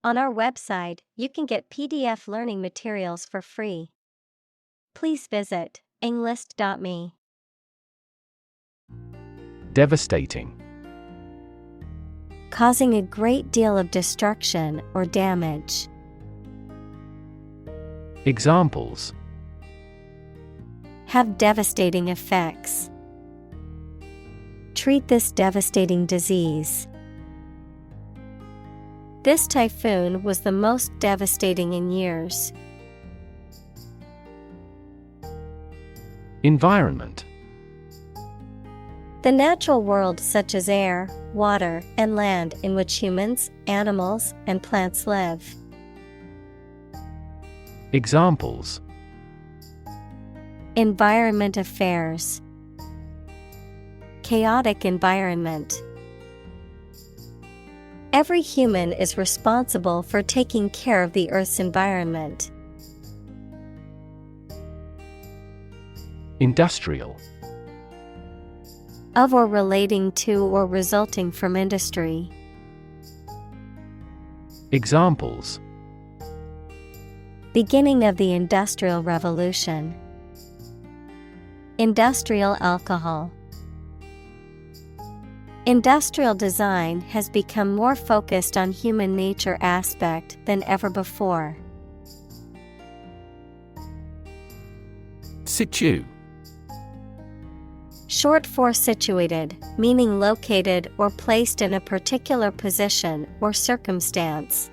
On our website, you can get PDF learning materials for free. Please visit englist.me. Devastating. Causing a great deal of destruction or damage. Examples: Have devastating effects. Treat this devastating disease. This typhoon was the most devastating in years. Environment. The natural world such as air, water, and land in which humans, animals, and plants live. Examples: Environment affairs. Chaotic environment. Every human is responsible for taking care of the Earth's environment. Industrial. Of or relating to or resulting from industry. Examples: Beginning of the Industrial Revolution. Industrial alcohol. Industrial design has become more focused on human nature aspect than ever before. Situ. Short for situated, meaning located or placed in a particular position or circumstance.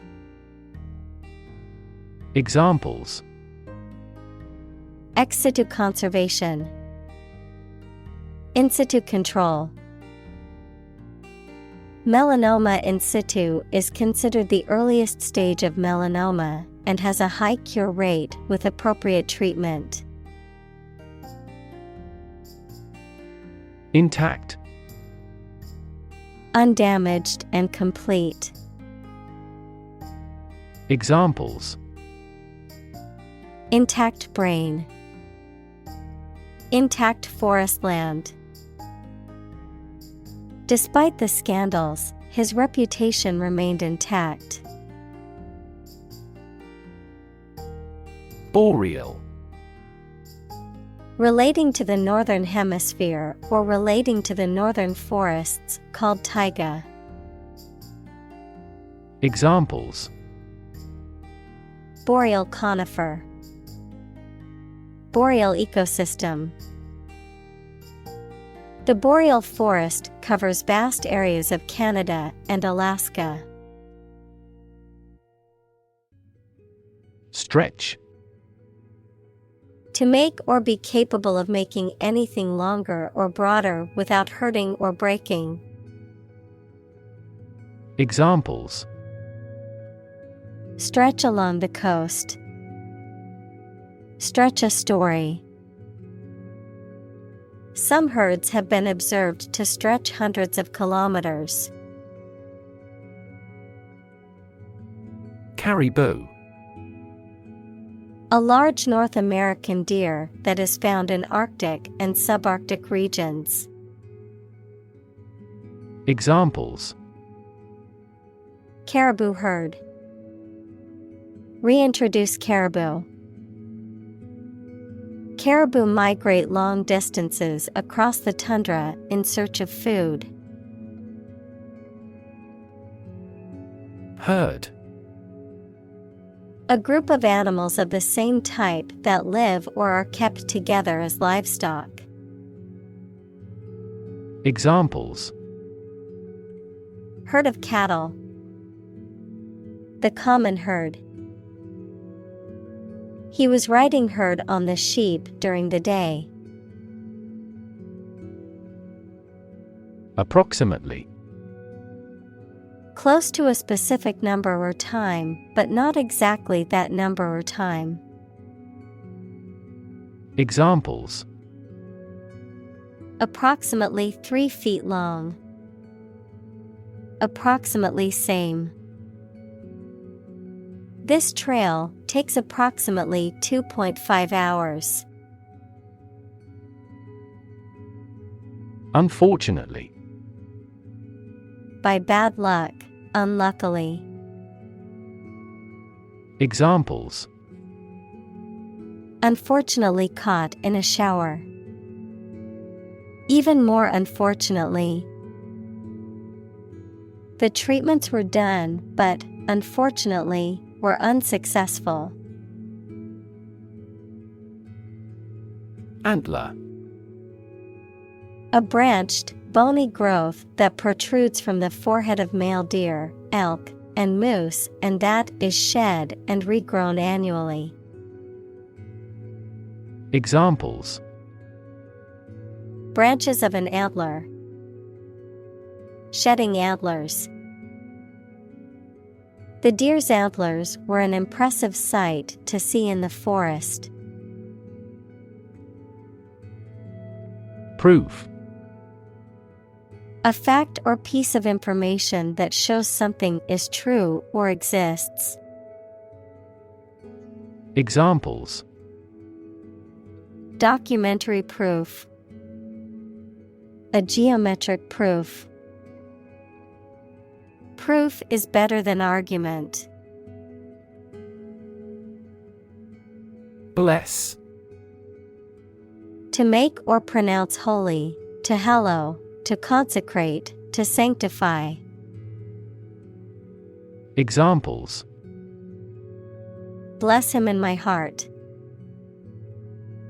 Examples: Ex situ conservation. In situ control. Melanoma in situ is considered the earliest stage of melanoma and has a high cure rate with appropriate treatment. Intact. Undamaged and complete. Examples: Intact brain. Intact forest land. Despite the scandals, his reputation remained intact. Boreal. Relating to the northern hemisphere or relating to the northern forests, called taiga. Examples: Boreal conifer. Boreal ecosystem. The boreal forest covers vast areas of Canada and Alaska. Stretch. To make or be capable of making anything longer or broader without hurting or breaking. Examples: Stretch along the coast. Stretch a story. Some herds have been observed to stretch hundreds of kilometers. Caribou. A large North American deer that is found in Arctic and subarctic regions. Examples: Caribou herd. Reintroduce caribou. Caribou migrate long distances across the tundra in search of food. Herd. A group of animals of the same type that live or are kept together as livestock. Examples: Herd of cattle. The common herd. He was riding herd on the sheep during the day. Approximately. Close to a specific number or time, but not exactly that number or time. Examples: Approximately 3 feet long. Approximately same. This trail takes approximately 2.5 hours. Unfortunately. By bad luck, unluckily. Examples: unfortunately caught in a shower. Even more unfortunately. The treatments were done, but, unfortunately, were unsuccessful. Antler. A branched, bony growth that protrudes from the forehead of male deer, elk, and moose, and that is shed and regrown annually. Examples: branches of an antler. Shedding antlers. The deer's antlers were an impressive sight to see in the forest. Proof. A fact or piece of information that shows something is true or exists. Examples: documentary proof. A geometric proof. Proof is better than argument. Bless. To make or pronounce holy, to hallow, to consecrate, to sanctify. Examples: bless him in my heart.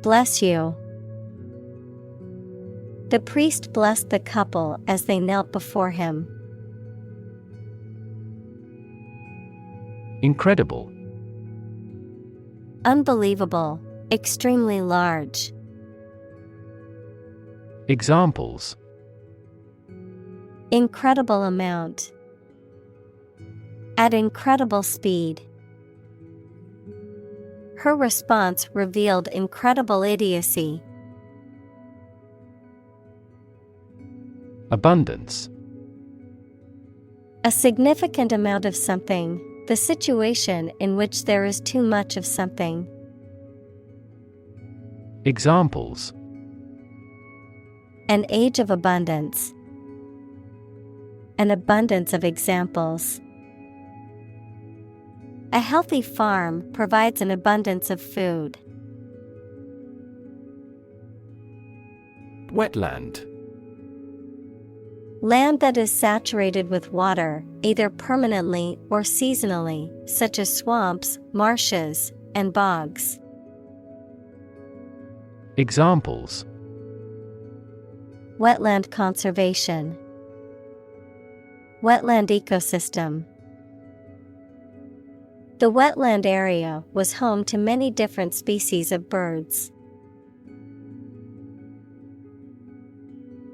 Bless you. The priest blessed the couple as they knelt before him. Incredible. Unbelievable, extremely large. Examples: incredible amount. At incredible speed. Her response revealed incredible idiocy. Abundance. A significant amount of something, the situation in which there is too much of something. Examples: an age of abundance. An abundance of examples. A healthy farm provides an abundance of food. Wetland. Land that is saturated with water, either permanently or seasonally, such as swamps, marshes, and bogs. Examples: wetland conservation. Wetland ecosystem. The wetland area was home to many different species of birds.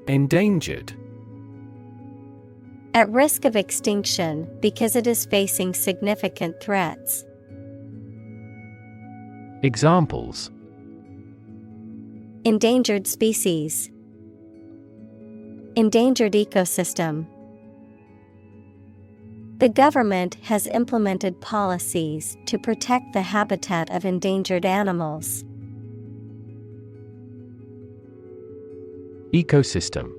Endangered. At risk of extinction because it is facing significant threats. Examples: endangered species. Endangered ecosystem. The government has implemented policies to protect the habitat of endangered animals. Ecosystem.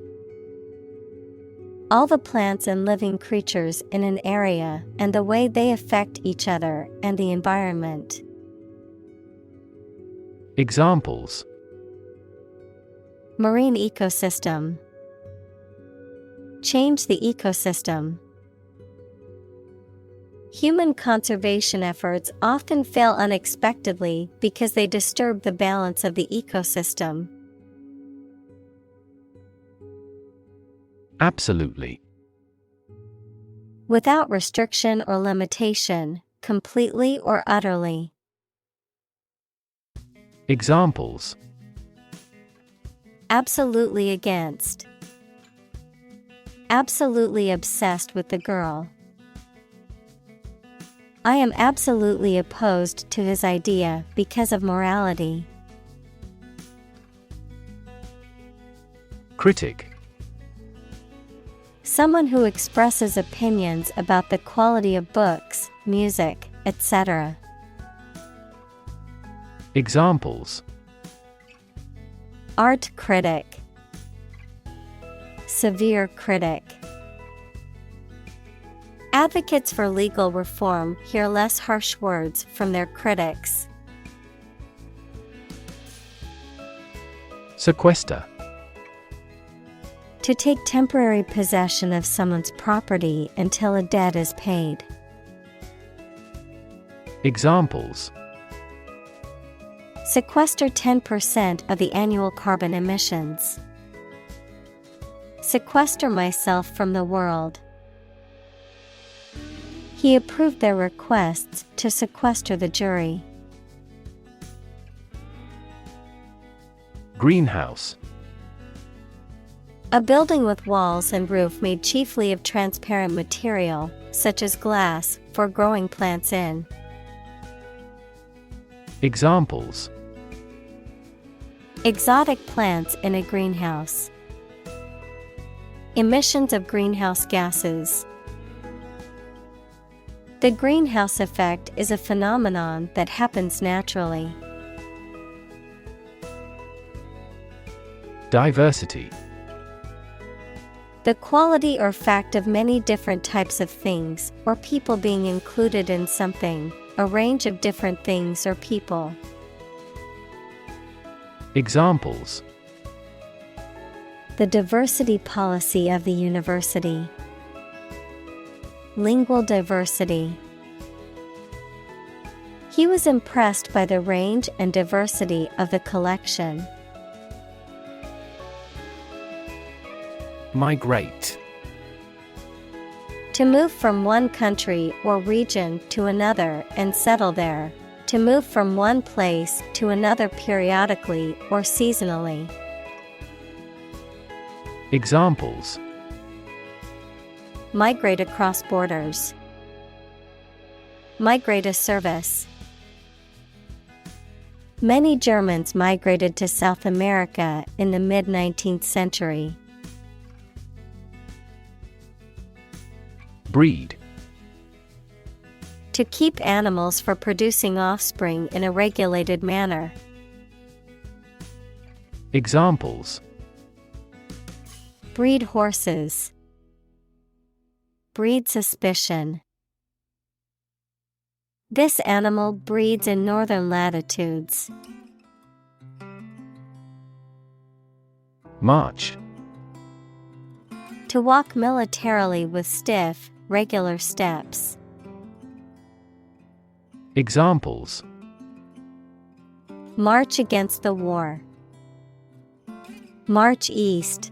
All the plants and living creatures in an area and the way they affect each other and the environment. Examples: marine ecosystem. Change the ecosystem. Human conservation efforts often fail unexpectedly because they disturb the balance of the ecosystem. Absolutely. Without restriction or limitation, completely or utterly. Examples: absolutely against. Absolutely obsessed with the girl. I am absolutely opposed to his idea because of morality. Critic. Someone who expresses opinions about the quality of books, music, etc. Examples: art critic. Severe critic. Advocates for legal reform hear less harsh words from their critics. Sequester. To take temporary possession of someone's property until a debt is paid. Examples: Sequester 10% of the annual carbon emissions. Sequester myself from the world. He approved their requests to sequester the jury. Greenhouse. A building with walls and roof made chiefly of transparent material, such as glass, for growing plants in. Examples: Exotic plants in a greenhouse. Emissions of greenhouse gases. The greenhouse effect is a phenomenon that happens naturally. Diversity. The quality or fact of many different types of things or people being included in something, a range of different things or people. Examples: The diversity policy of the university. Lingual diversity. He was impressed by the range and diversity of the collection. Migrate. To move from one country or region to another and settle there. To move from one place to another periodically or seasonally. Examples: Migrate across borders. Migrate a service. Many Germans migrated to South America in the mid-19th century. Breed. To keep animals for producing offspring in a regulated manner. Examples: Breed horses. Breed suspicion. This animal breeds in northern latitudes. March. To walk militarily with stiff, regular steps. Examples: March against the war. March east.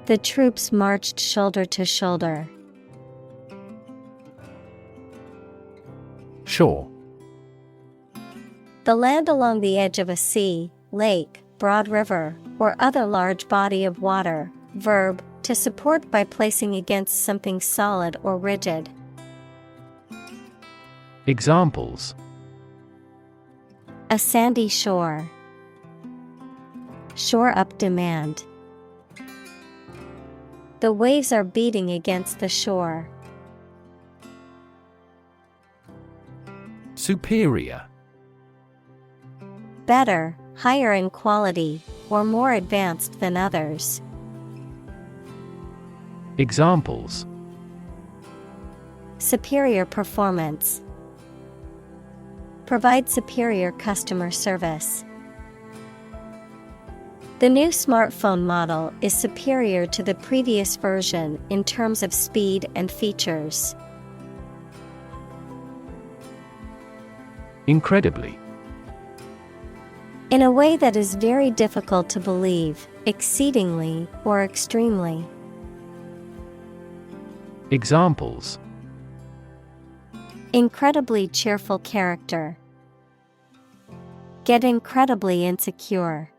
The troops marched shoulder to shoulder. Shore. The land along the edge of a sea, lake, broad river, or other large body of water. Verb, to support by placing against something solid or rigid. Examples: A sandy shore. Shore up demand. The waves are beating against the shore. Superior. Better, higher in quality, or more advanced than others. Examples: Superior performance. Provide superior customer service. The new smartphone model is superior to the previous version in terms of speed and features. Incredibly. In a way that is very difficult to believe, exceedingly or extremely. Examples: Incredibly cheerful character. Get incredibly insecure.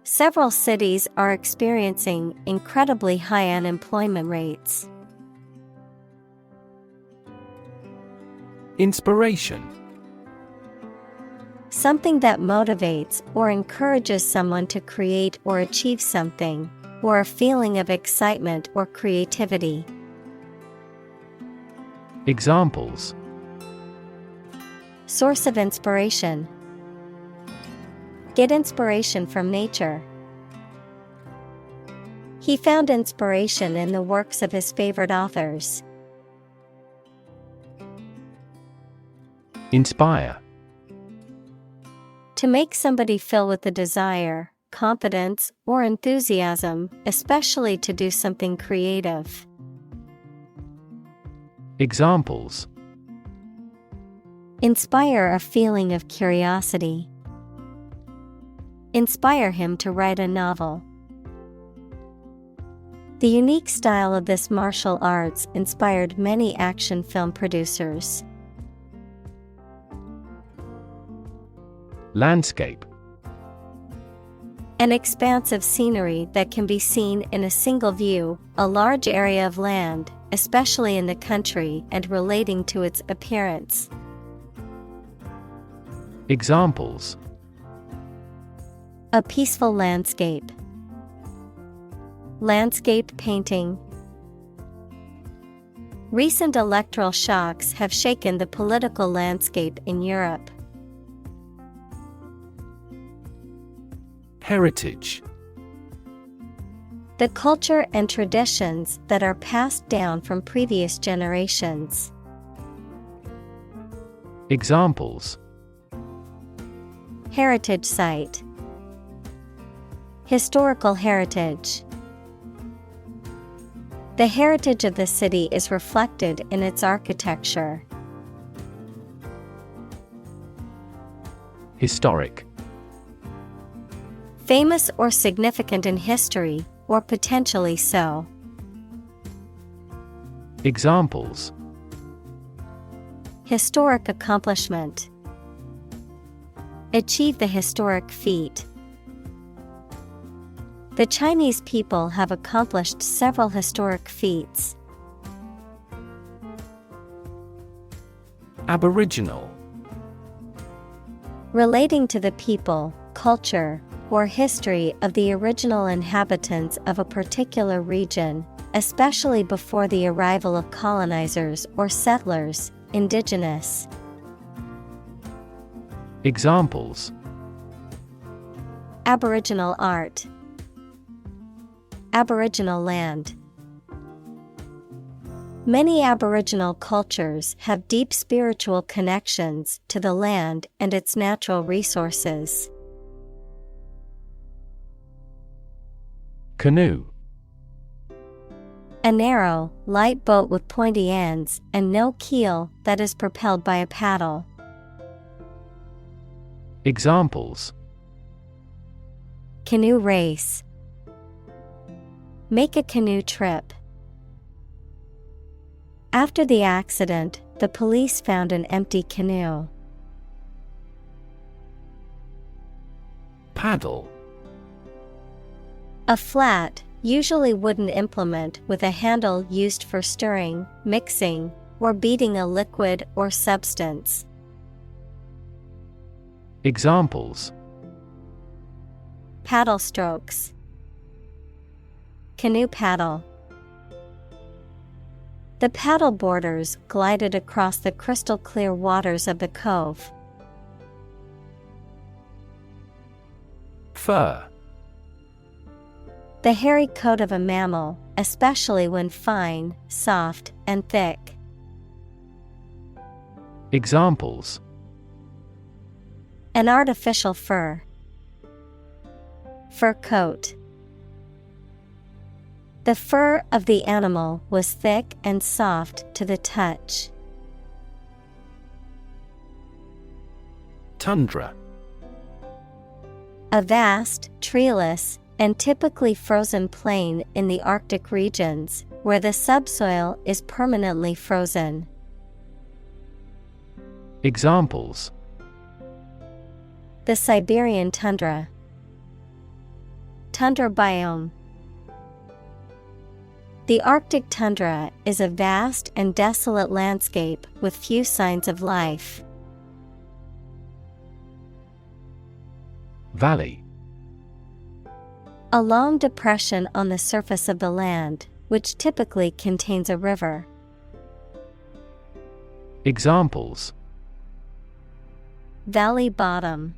Several cities are experiencing incredibly high unemployment rates. Inspiration. Something that motivates or encourages someone to create or achieve something, or a feeling of excitement or creativity. Examples: Source of inspiration. Get inspiration from nature. He found inspiration in the works of his favorite authors. Inspire. To make somebody feel with the desire, confidence, or enthusiasm, especially to do something creative. Examples: Inspire a feeling of curiosity. Inspire him to write a novel. The unique style of this martial arts inspired many action film producers. Landscape. An expanse of scenery that can be seen in a single view, a large area of land, especially in the country and relating to its appearance. Examples: A peaceful landscape. Landscape painting. Recent electoral shocks have shaken the political landscape in Europe. Heritage. The culture and traditions that are passed down from previous generations. Examples: Heritage site. Historical heritage. The heritage of the city is reflected in its architecture. Historic. Famous or significant in history, or potentially so. Examples: Historic accomplishment. Achieve the historic feat. The Chinese people have accomplished several historic feats. Aboriginal. Relating to the people, culture, or history of the original inhabitants of a particular region, especially before the arrival of colonizers or settlers, indigenous. Examples: Aboriginal art. Aboriginal land. Many Aboriginal cultures have deep spiritual connections to the land and its natural resources. Canoe. A narrow, light boat with pointy ends and no keel that is propelled by a paddle. Examples: Canoe race. Make a canoe trip. After the accident, the police found an empty canoe. Paddle. A flat, usually wooden implement with a handle used for stirring, mixing, or beating a liquid or substance. Examples: Paddle strokes. Canoe paddle. The paddle boarders glided across the crystal clear waters of the cove. Fur. The hairy coat of a mammal, especially when fine, soft, and thick. Examples: An artificial fur. Fur coat. The fur of the animal was thick and soft to the touch. Tundra. A vast, treeless, and typically frozen plain in the Arctic regions, where the subsoil is permanently frozen. Examples: The Siberian tundra. Tundra biome. The Arctic tundra is a vast and desolate landscape with few signs of life. Valley. A long depression on the surface of the land, which typically contains a river. Examples: Valley bottom.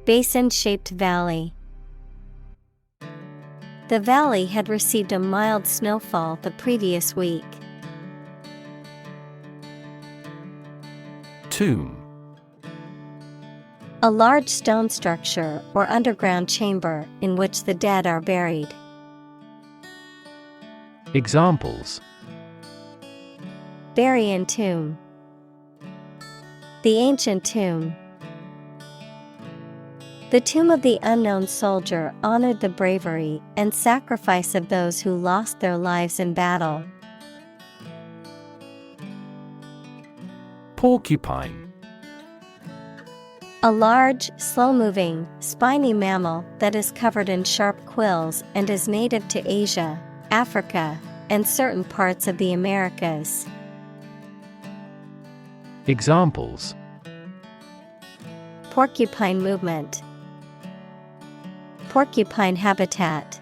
Basin-shaped valley. The valley had received a mild snowfall the previous week. Tomb. A large stone structure or underground chamber in which the dead are buried. Examples: Bury in tomb. The ancient tomb. The tomb of the unknown soldier honored the bravery and sacrifice of those who lost their lives in battle. Porcupine. A large, slow-moving, spiny mammal that is covered in sharp quills and is native to Asia, Africa, and certain parts of the Americas. Examples: Porcupine movement. Porcupine habitat.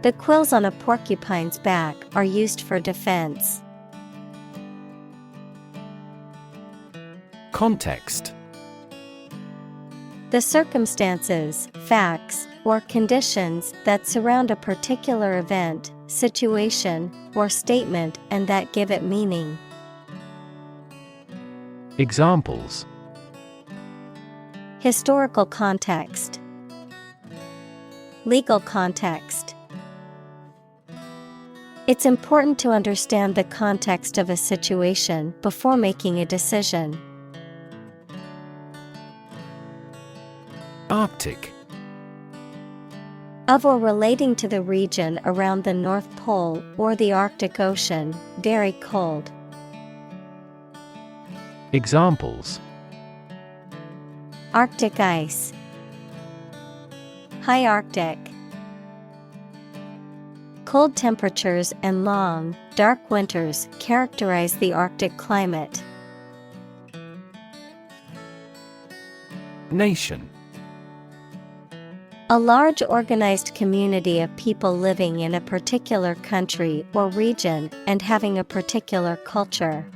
The quills on a porcupine's back are used for defense. Context. The circumstances, facts, or conditions that surround a particular event, situation, or statement and that give it meaning. Examples: Historical context. Legal context. It's important to understand the context of a situation before making a decision. Arctic. Of or relating to the region around the North Pole or the Arctic Ocean, very cold. Examples: Arctic ice. High Arctic. Cold temperatures and long, dark winters characterize the Arctic climate. Nation. A large organized community of people living in a particular country or region and having a particular culture.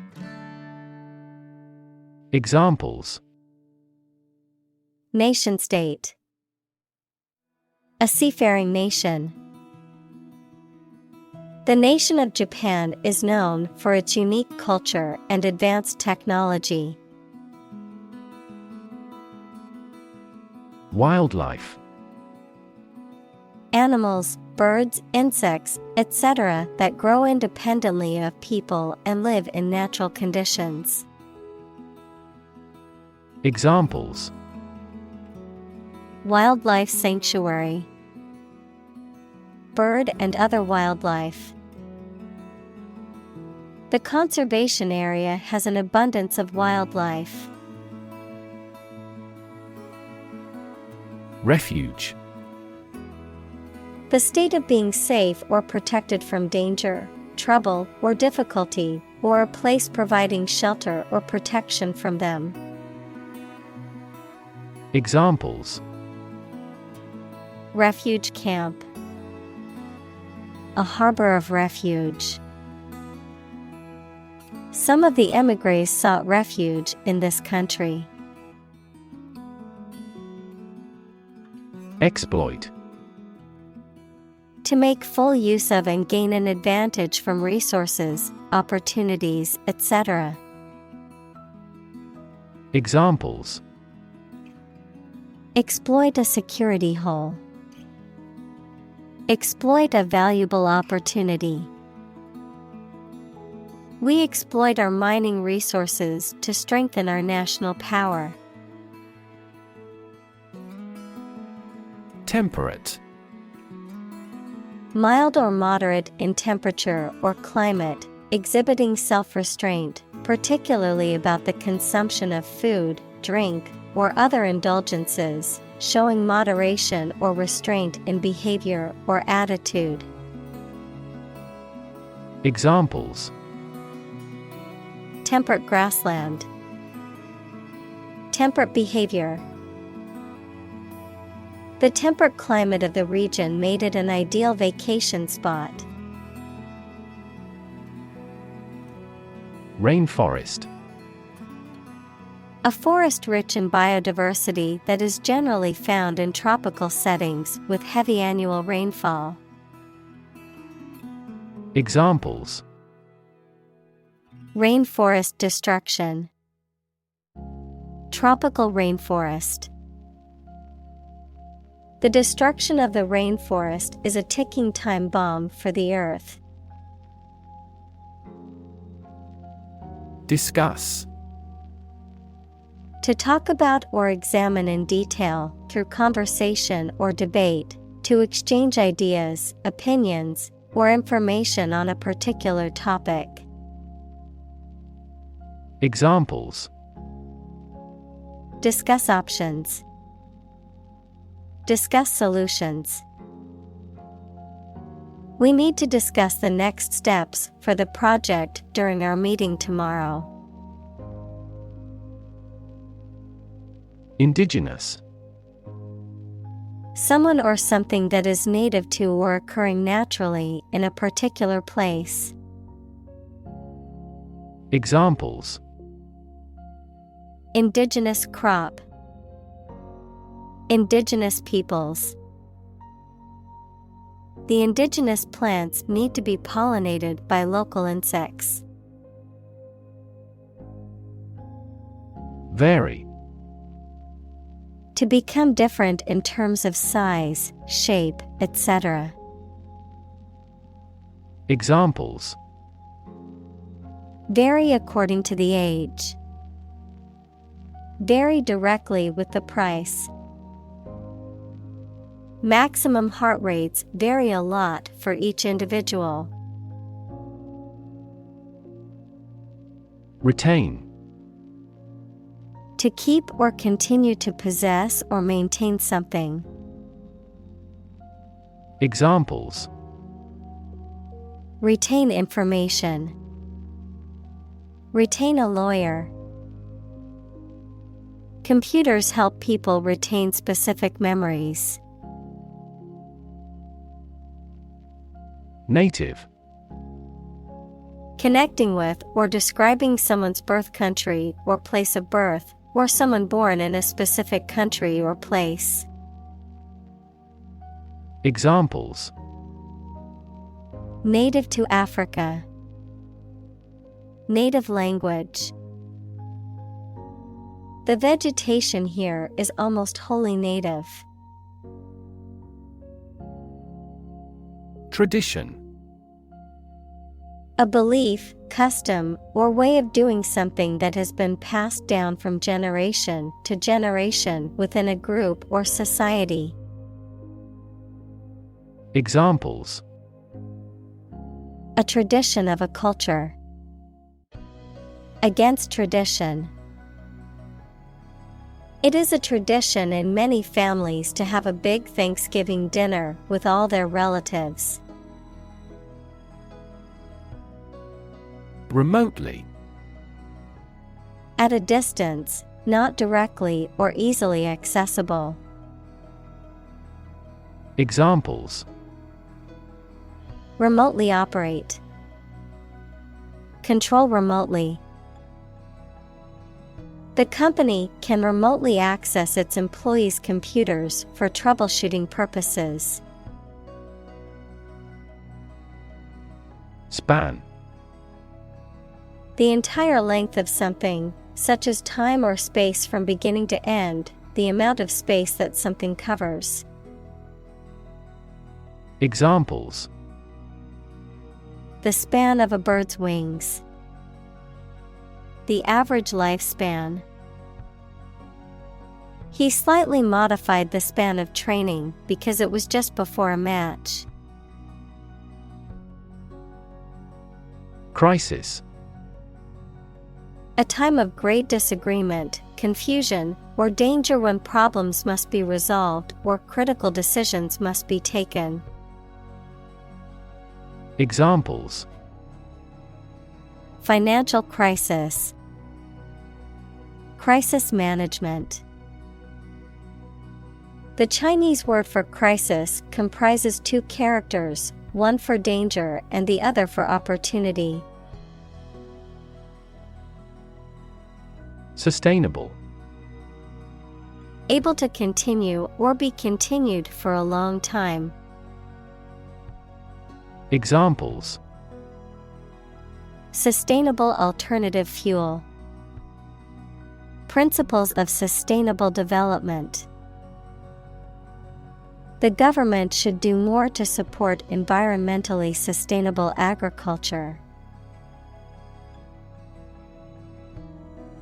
Examples: Nation-state. A seafaring nation. The nation of Japan is known for its unique culture and advanced technology. Wildlife. Animals, birds, insects, etc. that grow independently of people and live in natural conditions. Examples: Wildlife sanctuary. Bird and other wildlife. The conservation area has an abundance of wildlife. Refuge. The state of being safe or protected from danger, trouble, or difficulty, or a place providing shelter or protection from them. Examples: Refuge camp. A harbor of refuge. Some of the émigrés sought refuge in this country. Exploit. To make full use of and gain an advantage from resources, opportunities, etc. Examples: Exploit a security hole. Exploit a valuable opportunity. We exploit our mining resources to strengthen our national power. Temperate. Mild or moderate in temperature or climate, exhibiting self-restraint, particularly about the consumption of food, drink, or other indulgences, showing moderation or restraint in behavior or attitude. Examples: Temperate grassland. Temperate behavior. The temperate climate of the region made it an ideal vacation spot. Rainforest. A forest rich in biodiversity that is generally found in tropical settings with heavy annual rainfall. Examples: Rainforest destruction. Tropical rainforest. The destruction of the rainforest is a ticking time bomb for the Earth. Discuss. To talk about or examine in detail, through conversation or debate, to exchange ideas, opinions, or information on a particular topic. Examples: Discuss options. Discuss solutions. We need to discuss the next steps for the project during our meeting tomorrow. Indigenous. Someone or something that is native to or occurring naturally in a particular place. Examples: Indigenous crop. Indigenous peoples. The indigenous plants need to be pollinated by local insects. Vary. To become different in terms of size, shape, etc. Examples: Vary according to the age. Vary directly with the price. Maximum heart rates vary a lot for each individual. Retain. To keep or continue to possess or maintain something. Examples: Retain information. Retain a lawyer. Computers help people retain specific memories. Native. Connecting with or describing someone's birth country or place of birth, or someone born in a specific country or place. Examples: Native to Africa. Native language. The vegetation here is almost wholly native. Tradition. A belief, custom, or way of doing something that has been passed down from generation to generation within a group or society. Examples: A tradition of a culture. Against tradition. It is a tradition in many families to have a big Thanksgiving dinner with all their relatives. Remotely. At a distance, not directly or easily accessible. Examples: Remotely operate. Control remotely. The company can remotely access its employees' computers for troubleshooting purposes. Span. The entire length of something, such as time or space from beginning to end, the amount of space that something covers. Examples: The span of a bird's wings. The average lifespan. He slightly modified the span of training because it was just before a match. Crisis. A time of great disagreement, confusion, or danger when problems must be resolved or critical decisions must be taken. Examples: Financial crisis. Crisis management. The Chinese word for crisis comprises two characters, one for danger and the other for opportunity. Sustainable. Able to continue or be continued for a long time. Examples: Sustainable alternative fuel. Principles of sustainable development. The government should do more to support environmentally sustainable agriculture.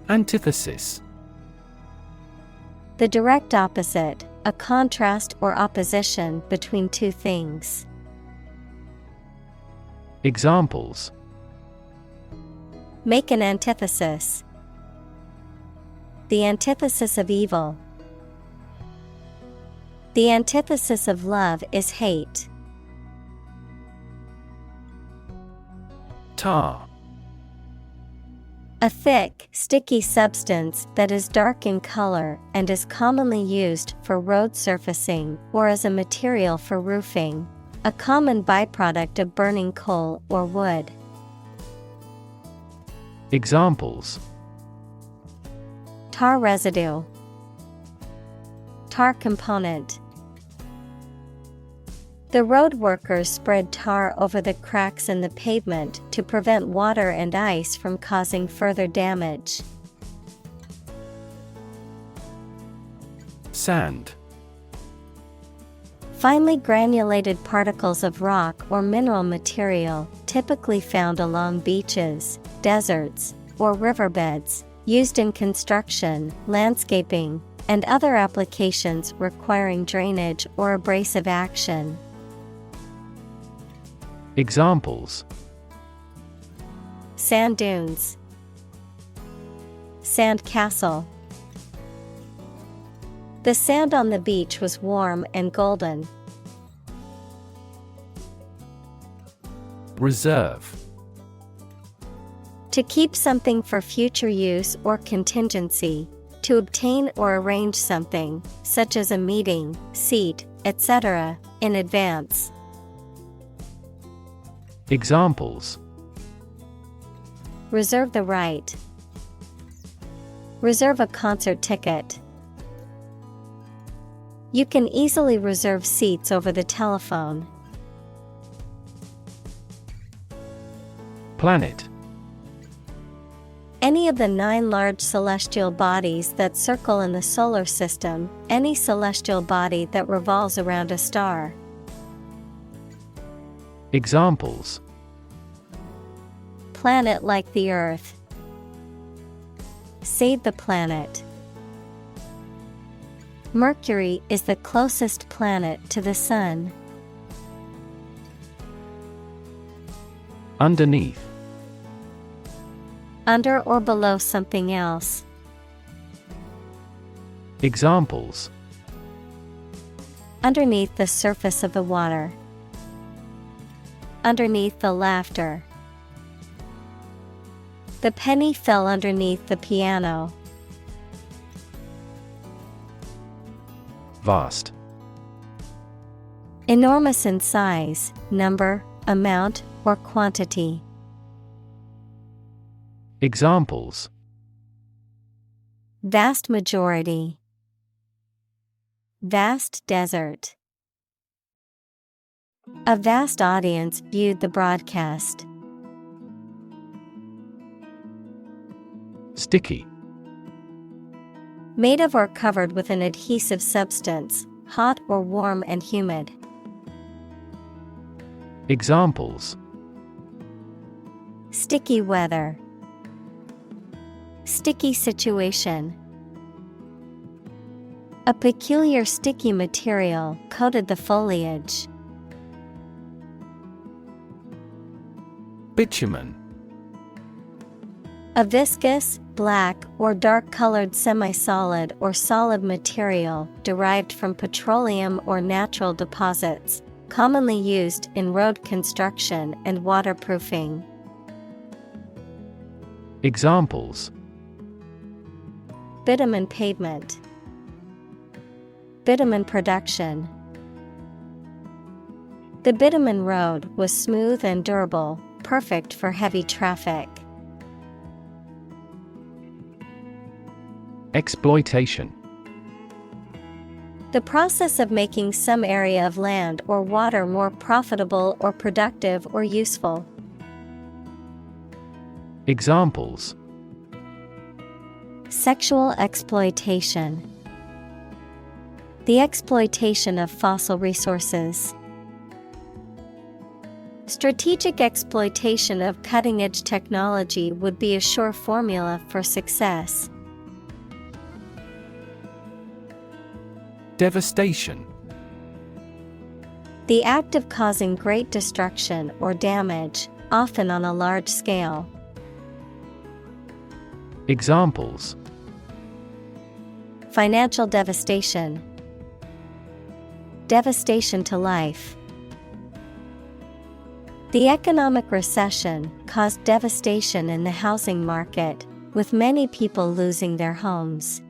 Antithesis. The direct opposite, a contrast or opposition between two things. Examples: Make an antithesis. The antithesis of evil. The antithesis of love is hate. Tar. A thick, sticky substance that is dark in color and is commonly used for road surfacing or as a material for roofing, a common byproduct of burning coal or wood. Examples: Tar residue. Tar component. The road workers spread tar over the cracks in the pavement to prevent water and ice from causing further damage. Sand. Finely granulated particles of rock or mineral material, typically found along beaches, deserts, or riverbeds, used in construction, landscaping, and other applications requiring drainage or abrasive action. Examples: Sand dunes. Sand castle. The sand on the beach was warm and golden. Reserve. To keep something for future use or contingency. To obtain or arrange something, such as a meeting, seat, etc., in advance. Examples: Reserve the right. Reserve a concert ticket. You can easily reserve seats over the telephone. Planet. Any of the 9 large celestial bodies that circle in the solar system, any celestial body that revolves around a star. Examples: Planet like the Earth. Save the planet. Mercury is the closest planet to the Sun. Underneath. Under or below something else. Examples: Underneath the surface of the water. Underneath the laughter. The penny fell underneath the piano. Vast. Enormous in size, number, amount, or quantity. Examples: Vast majority. Vast desert. A vast audience viewed the broadcast. Sticky. Made of or covered with an adhesive substance, hot or warm and humid. Examples: Sticky weather. Sticky situation. A peculiar sticky material coated the foliage. Bitumen. A viscous, black, or dark-colored semi-solid or solid material derived from petroleum or natural deposits, commonly used in road construction and waterproofing. Examples: Bitumen pavement. Bitumen production. The bitumen road was smooth and durable, perfect for heavy traffic. Exploitation. The process of making some area of land or water more profitable or productive or useful. Examples: Sexual exploitation. The exploitation of fossil resources. Strategic exploitation of cutting-edge technology would be a sure formula for success. Devastation. The act of causing great destruction or damage, often on a large scale. Examples: Financial devastation. Devastation to life. The economic recession caused devastation in the housing market, with many people losing their homes.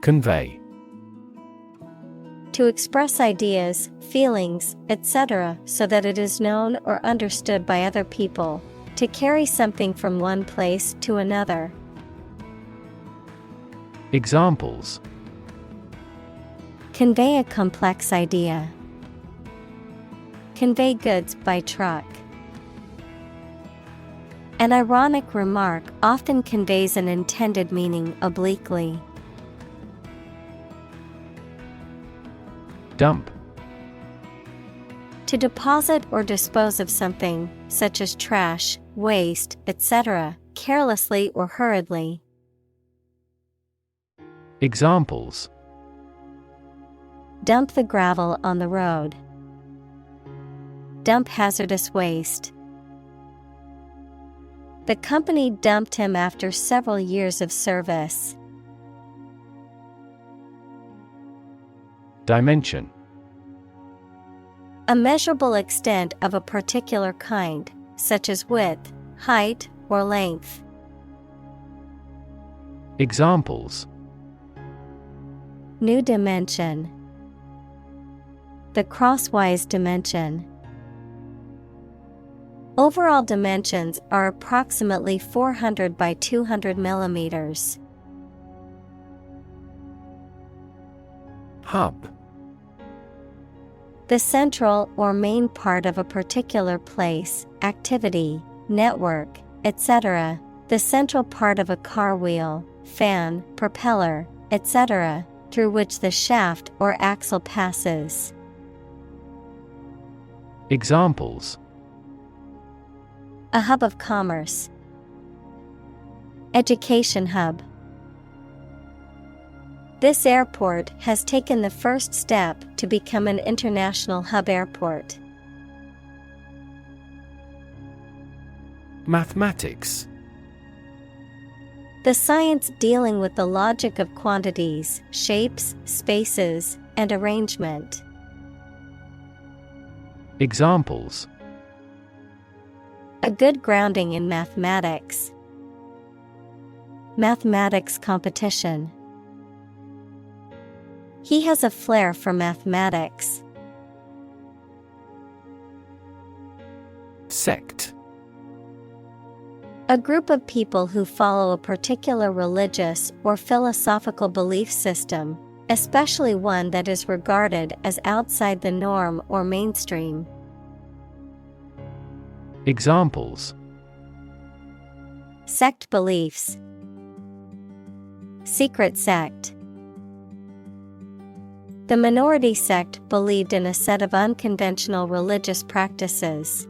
Convey. To express ideas, feelings, etc., so that it is known or understood by other people. To carry something from one place to another. Examples: Convey a complex idea. Convey goods by truck. An ironic remark often conveys an intended meaning obliquely. Dump. To deposit or dispose of something, such as trash, waste, etc., carelessly or hurriedly. Examples: Dump the gravel on the road. Dump hazardous waste. The company dumped him after several years of service. Dimension. A measurable extent of a particular kind, such as width, height, or length. Examples: New dimension. The crosswise dimension. Overall dimensions are approximately 400 by 200 millimeters. Hub. The central or main part of a particular place, activity, network, etc. The central part of a car wheel, fan, propeller, etc., through which the shaft or axle passes. Examples: A hub of commerce. Education hub. This airport has taken the first step to become an international hub airport. Mathematics. The science dealing with the logic of quantities, shapes, spaces, and arrangement. Examples: A good grounding in mathematics. Mathematics competition. He has a flair for mathematics. Sect. A group of people who follow a particular religious or philosophical belief system, especially one that is regarded as outside the norm or mainstream. Examples: Sect beliefs. Secret sect. The minority sect believed in a set of unconventional religious practices.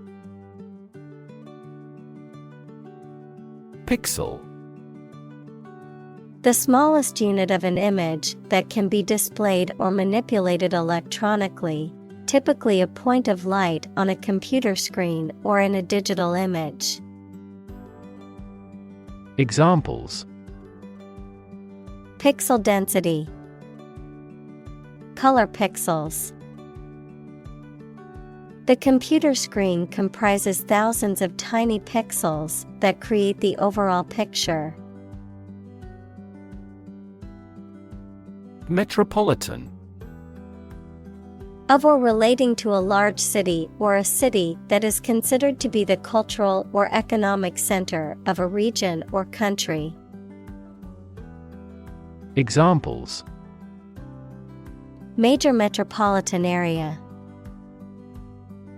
Pixel. The smallest unit of an image that can be displayed or manipulated electronically, typically a point of light on a computer screen or in a digital image. Examples: Pixel density. Color pixels. The computer screen comprises thousands of tiny pixels that create the overall picture. Metropolitan. Of or relating to a large city or a city that is considered to be the cultural or economic center of a region or country. Examples: Major metropolitan area.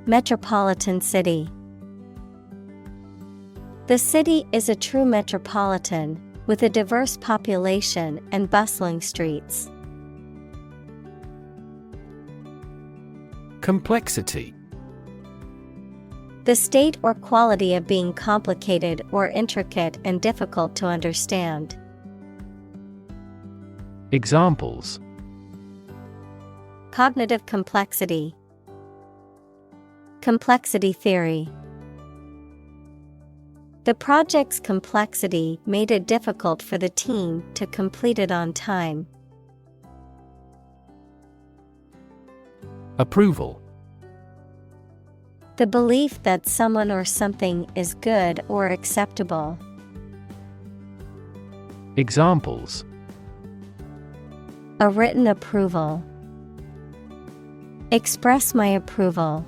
Metropolitan city. The city is a true metropolitan, with a diverse population and bustling streets. Complexity. The state or quality of being complicated or intricate and difficult to understand. Examples: Cognitive complexity. Complexity theory. The project's complexity made it difficult for the team to complete it on time. Approval. The belief that someone or something is good or acceptable. Examples: A written approval. Express my approval.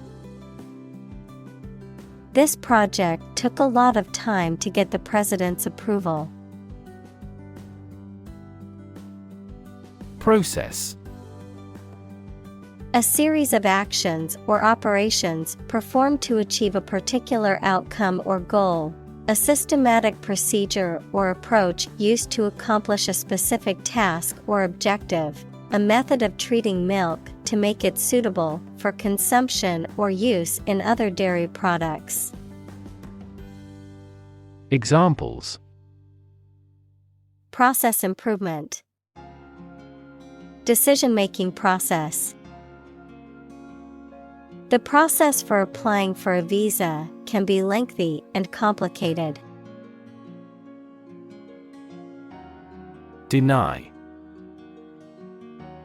This project took a lot of time to get the president's approval. Process. A series of actions or operations performed to achieve a particular outcome or goal. A systematic procedure or approach used to accomplish a specific task or objective. A method of treating milk to make it suitable for consumption or use in other dairy products. Examples: Process improvement. Decision-making process. The process for applying for a visa can be lengthy and complicated. Deny.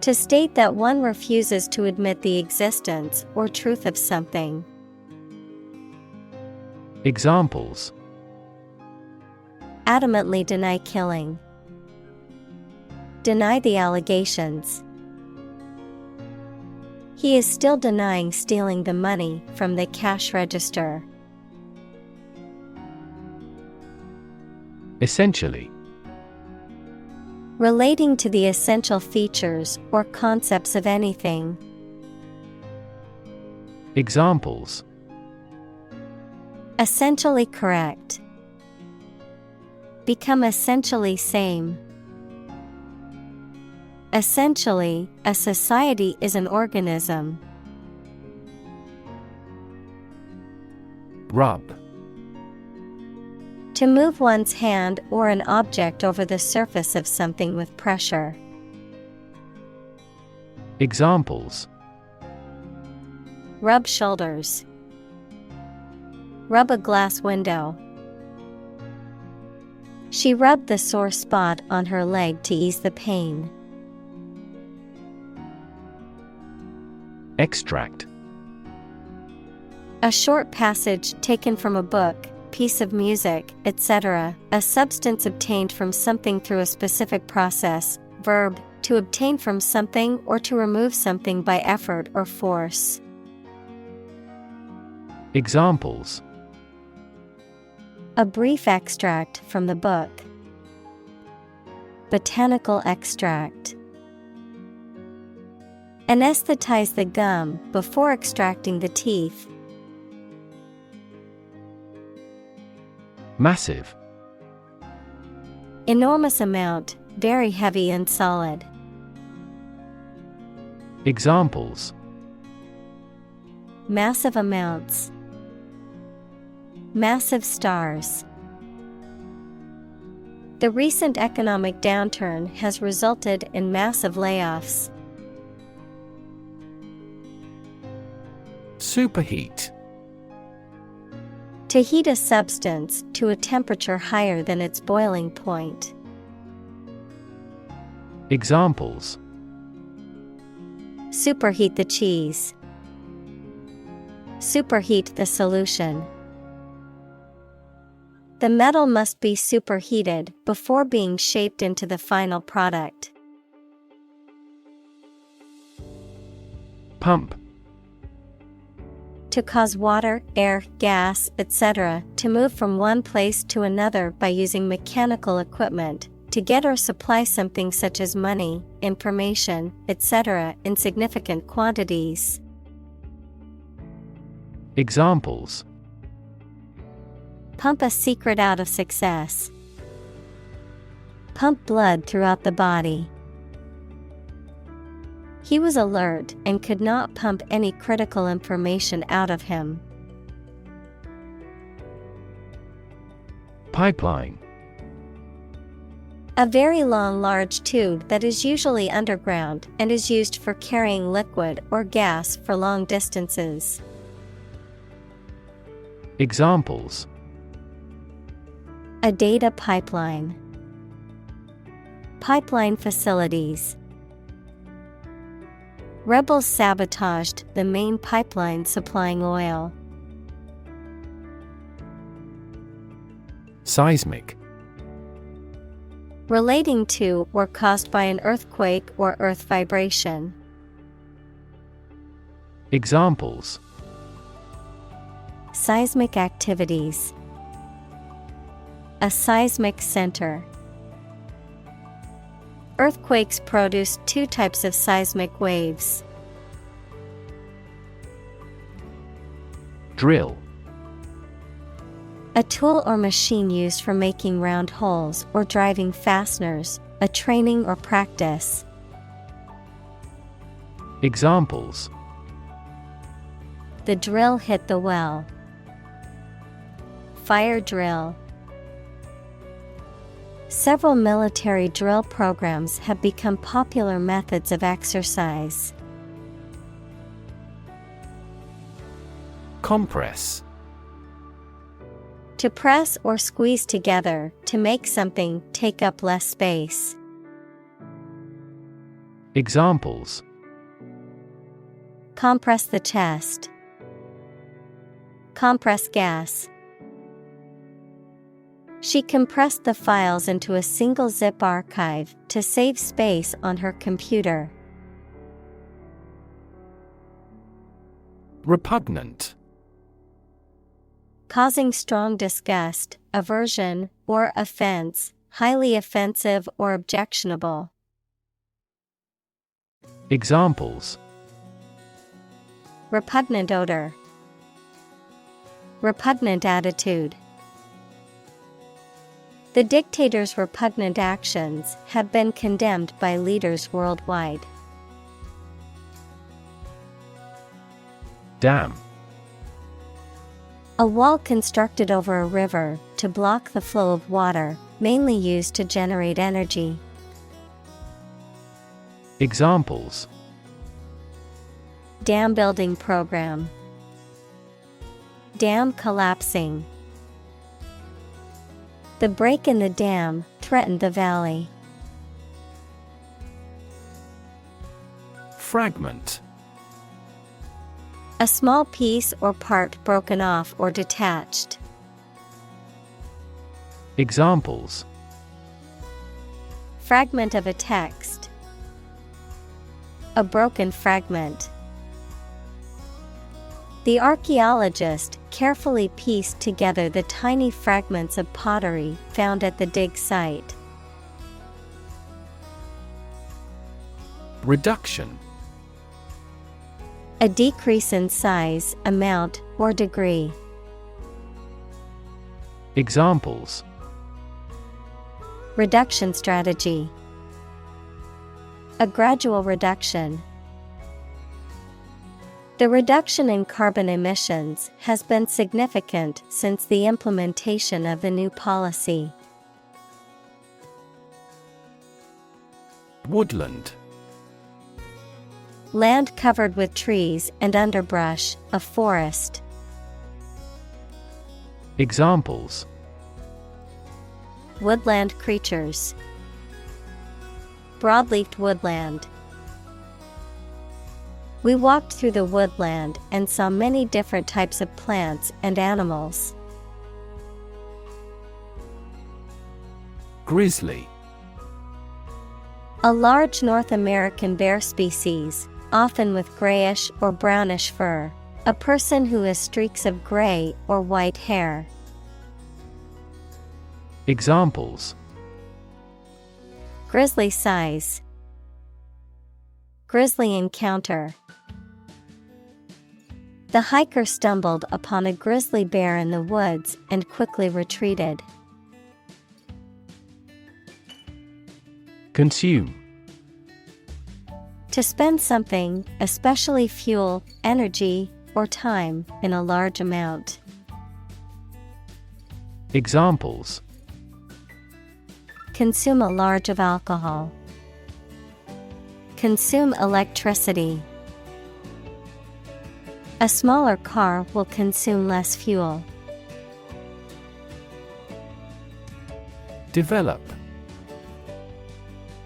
To state that one refuses to admit the existence or truth of something. Examples: Adamantly deny killing. Deny the allegations. He is still denying stealing the money from the cash register. Essentially. Relating to the essential features or concepts of anything. Examples: Essentially correct. Become essentially same. Essentially, a society is an organism. Rub. To move one's hand or an object over the surface of something with pressure. Examples: Rub shoulders. Rub a glass window. She rubbed the sore spot on her leg to ease the pain. Extract. A short passage taken from a book, piece of music, etc., a substance obtained from something through a specific process. Verb, to obtain from something or to remove something by effort or force. Examples: A brief extract from the book. Botanical extract. Anesthetize the gum before extracting the teeth. Massive. Enormous amount, very heavy and solid. Examples: Massive amounts. Massive stars. The recent economic downturn has resulted in massive layoffs. Superheat. To heat a substance to a temperature higher than its boiling point. Examples: Superheat the cheese. Superheat the solution. The metal must be superheated before being shaped into the final product. Pump. To cause water, air, gas, etc. to move from one place to another by using mechanical equipment, to get or supply something such as money, information, etc. in significant quantities. Examples: Pump a secret out of success. Pump blood throughout the body. He was alert and could not pump any critical information out of him. Pipeline. A very long, large tube that is usually underground and is used for carrying liquid or gas for long distances. Examples: a data pipeline. Pipeline facilities. Rebels sabotaged the main pipeline supplying oil. Seismic. Relating to or caused by an earthquake or earth vibration. Examples: seismic activities. A seismic center. Earthquakes produce two types of seismic waves. Drill. A tool or machine used for making round holes or driving fasteners, a training or practice. Examples: the drill hit the well. Fire drill. Several military drill programs have become popular methods of exercise. Compress. To press or squeeze together to make something take up less space. Examples: compress the chest. Compress gas. She compressed the files into a single zip archive to save space on her computer. Repugnant. Causing strong disgust, aversion, or offense, highly offensive or objectionable. Examples: repugnant odor. Repugnant attitude. The dictator's repugnant actions have been condemned by leaders worldwide. Dam. A wall constructed over a river to block the flow of water, mainly used to generate energy. Examples: dam building program. Dam collapsing. The break in the dam threatened the valley. Fragment. A small piece or part broken off or detached. Examples: fragment of a text. A broken fragment. The archaeologist carefully pieced together the tiny fragments of pottery found at the dig site. Reduction. A decrease in size, amount, or degree. Examples: reduction strategy. A gradual reduction. The reduction in carbon emissions has been significant since the implementation of the new policy. Woodland. Land covered with trees and underbrush, a forest. Examples: woodland creatures. Broadleafed woodland. We walked through the woodland and saw many different types of plants and animals. Grizzly. A large North American bear species, often with grayish or brownish fur. A person who has streaks of gray or white hair. Examples: Grisly size. Grisly encounter. The hiker stumbled upon a grizzly bear in the woods and quickly retreated. Consume. To spend something, especially fuel, energy, or time, in a large amount. Examples: Consume a large of alcohol. Consume electricity. A smaller car will consume less fuel. Develop.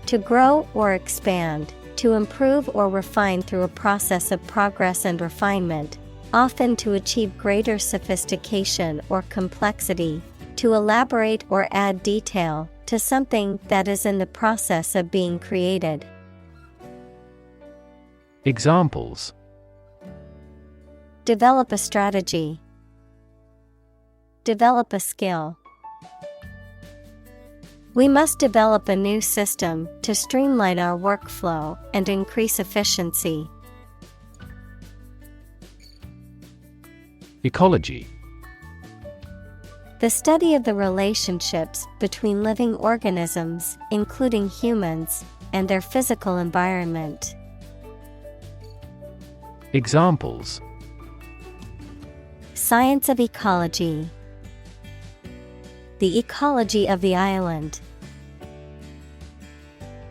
To grow or expand, to improve or refine through a process of progress and refinement, often to achieve greater sophistication or complexity, to elaborate or add detail to something that is in the process of being created. Examples: Develop a strategy. Develop a skill. We must develop a new system to streamline our workflow and increase efficiency. Ecology. The study of the relationships between living organisms, including humans, and their physical environment. Examples: Science of ecology. The ecology of the island.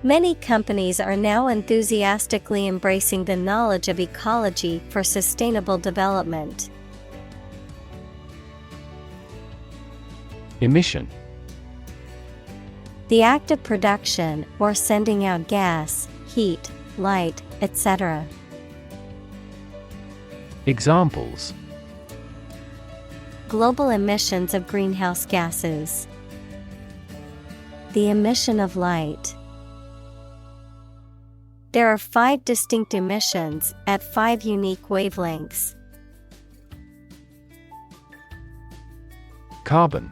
Many companies are now enthusiastically embracing the knowledge of ecology for sustainable development. Emission. The act of production or sending out gas, heat, light, etc. Examples: Global emissions of greenhouse gases. The emission of light. There are 5 distinct emissions at 5 unique wavelengths. Carbon.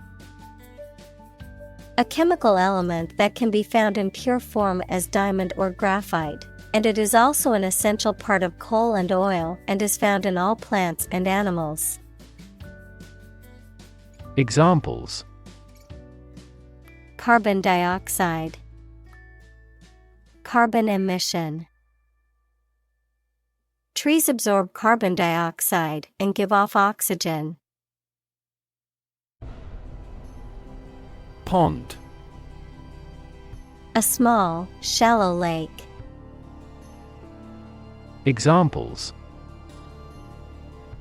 A chemical element that can be found in pure form as diamond or graphite, and it is also an essential part of coal and oil and is found in all plants and animals. Examples: Carbon dioxide. Carbon emission. Trees absorb carbon dioxide and give off oxygen. Pond. A small, shallow lake. Examples: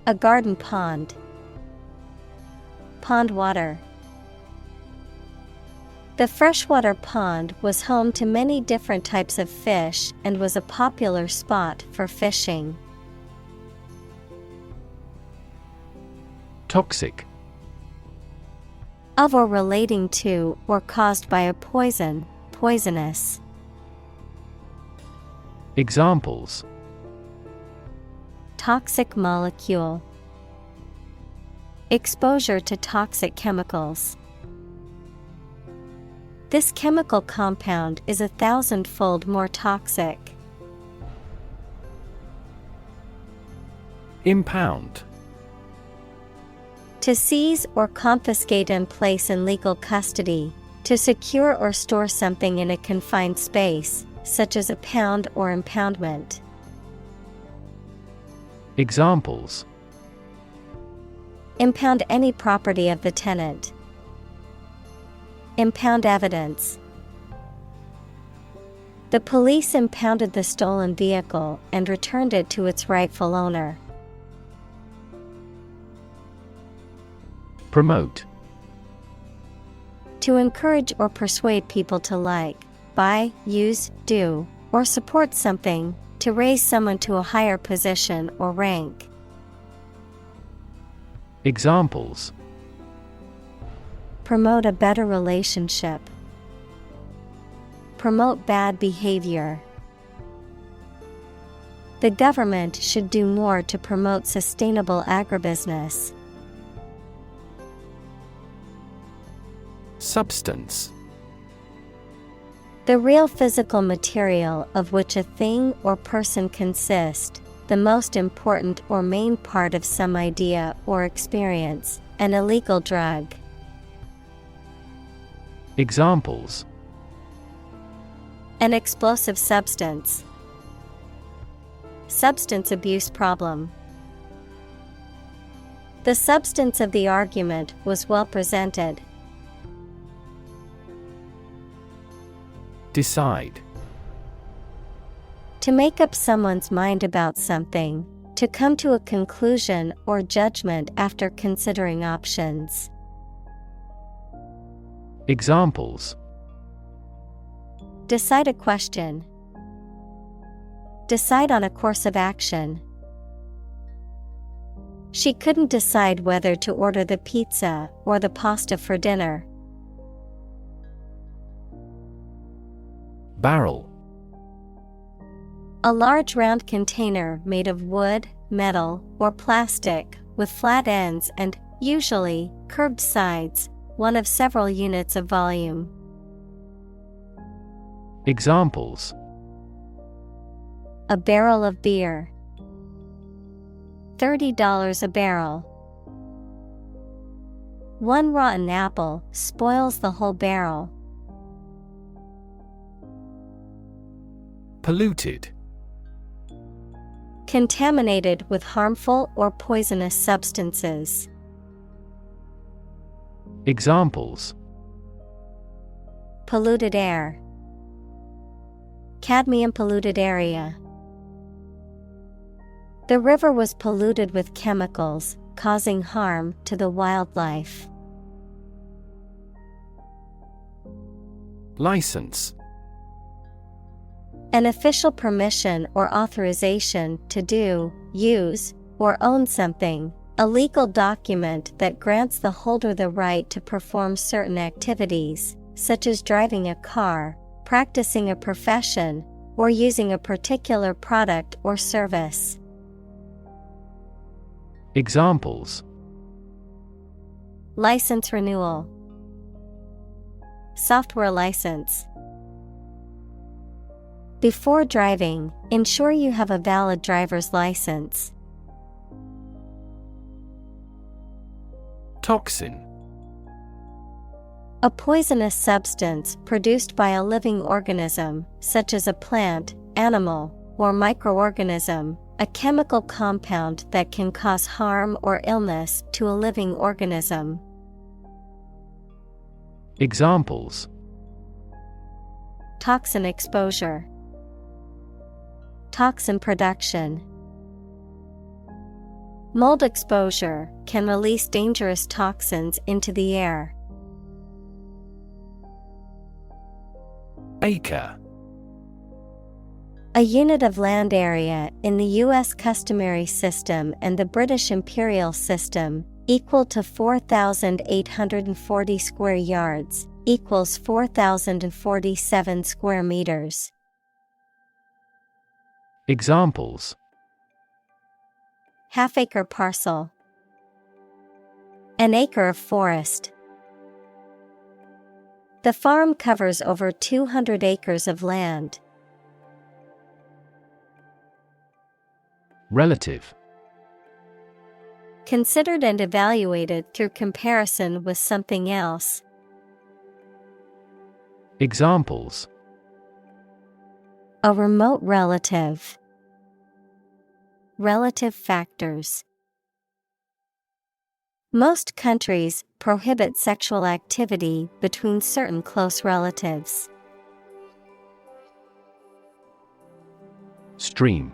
A garden pond. Pond water. The freshwater pond was home to many different types of fish and was a popular spot for fishing. Toxic. Of or relating to or caused by a poison, poisonous. Examples: Toxic molecule. Exposure to toxic chemicals. This chemical compound is 1,000-fold more toxic. Impound. To seize or confiscate and place in legal custody, to secure or store something in a confined space, such as a pound or impoundment. Examples: Impound any property of the tenant. Impound evidence. The police impounded the stolen vehicle and returned it to its rightful owner. Promote. To encourage or persuade people to like, buy, use, do, or support something, to raise someone to a higher position or rank. Examples: Promote a better relationship. Promote bad behavior. The government should do more to promote sustainable agribusiness. Substance. The real physical material of which a thing or person consists, the most important or main part of some idea or experience, an illegal drug. Examples: An explosive substance. Substance abuse problem. The substance of the argument was well presented. Decide. To make up someone's mind about something, to come to a conclusion or judgment after considering options. Examples: Decide a question. Decide on a course of action. She couldn't decide whether to order the pizza or the pasta for dinner. Barrel. A large round container made of wood, metal, or plastic, with flat ends and, usually, curved sides, one of several units of volume. Examples: A barrel of beer. $30 a barrel. One rotten apple spoils the whole barrel. Polluted. Contaminated with harmful or poisonous substances. Examples: Polluted air. Cadmium polluted area. The river was polluted with chemicals, causing harm to the wildlife. License. An official permission or authorization to do, use, or own something, a legal document that grants the holder the right to perform certain activities, such as driving a car, practicing a profession, or using a particular product or service. Examples: License renewal. Software license. Before driving, ensure you have a valid driver's license. Toxin. A poisonous substance produced by a living organism, such as a plant, animal, or microorganism, a chemical compound that can cause harm or illness to a living organism. Examples: Toxin exposure. Toxin production. Mold exposure can release dangerous toxins into the air. Acre. A unit of land area in the U.S. customary system and the British imperial system, equal to 4,840 square yards, equals 4,047 square meters. Examples: Half-acre parcel. An acre of forest. The farm covers over 200 acres of land. Relative. Considered and evaluated through comparison with something else. Examples: A remote relative. Relative factors. Most countries prohibit sexual activity between certain close relatives. Stream.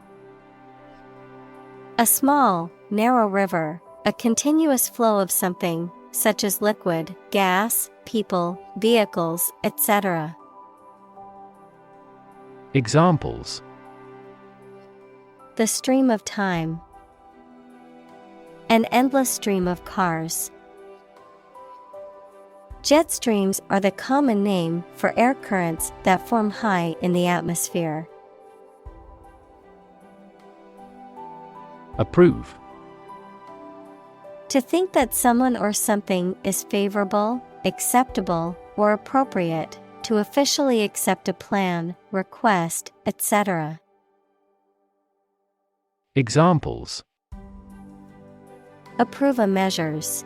A small, narrow river, a continuous flow of something, such as liquid, gas, people, vehicles, etc. Examples: The stream of time. An endless stream of cars. Jet streams are the common name for air currents that form high in the atmosphere. Approve. To think that someone or something is favorable, acceptable, or appropriate, to officially accept a plan, request, etc. Examples: Approve a measures.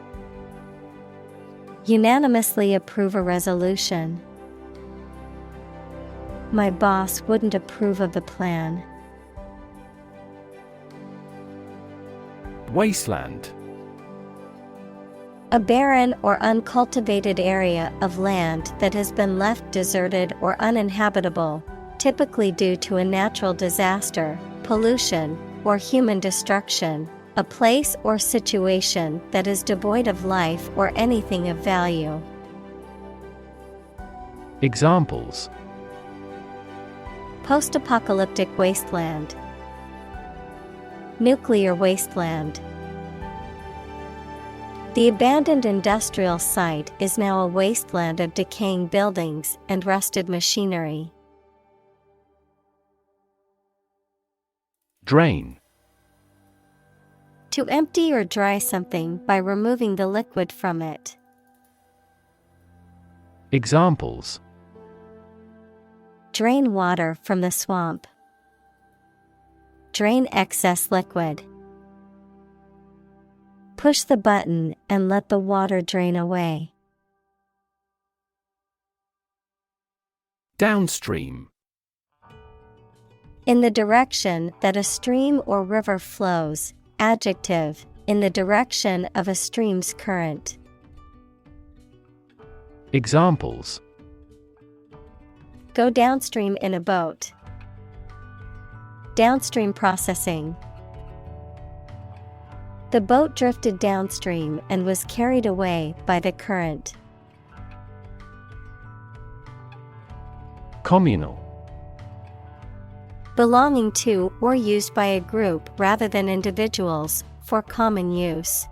Unanimously approve a resolution. My boss wouldn't approve of the plan. Wasteland. A barren or uncultivated area of land that has been left deserted or uninhabitable, typically due to a natural disaster, pollution, or human destruction, a place or situation that is devoid of life or anything of value. Examples: Post-apocalyptic wasteland. Nuclear wasteland. The abandoned industrial site is now a wasteland of decaying buildings and rusted machinery. Drain. To empty or dry something by removing the liquid from it. Examples: Drain water from the swamp. Drain excess liquid. Push the button and let the water drain away. Downstream. In the direction that a stream or river flows. Adjective, in the direction of a stream's current. Examples: Go downstream in a boat. Downstream processing. The boat drifted downstream and was carried away by the current. Communal. Belonging to or used by a group rather than individuals, for common use.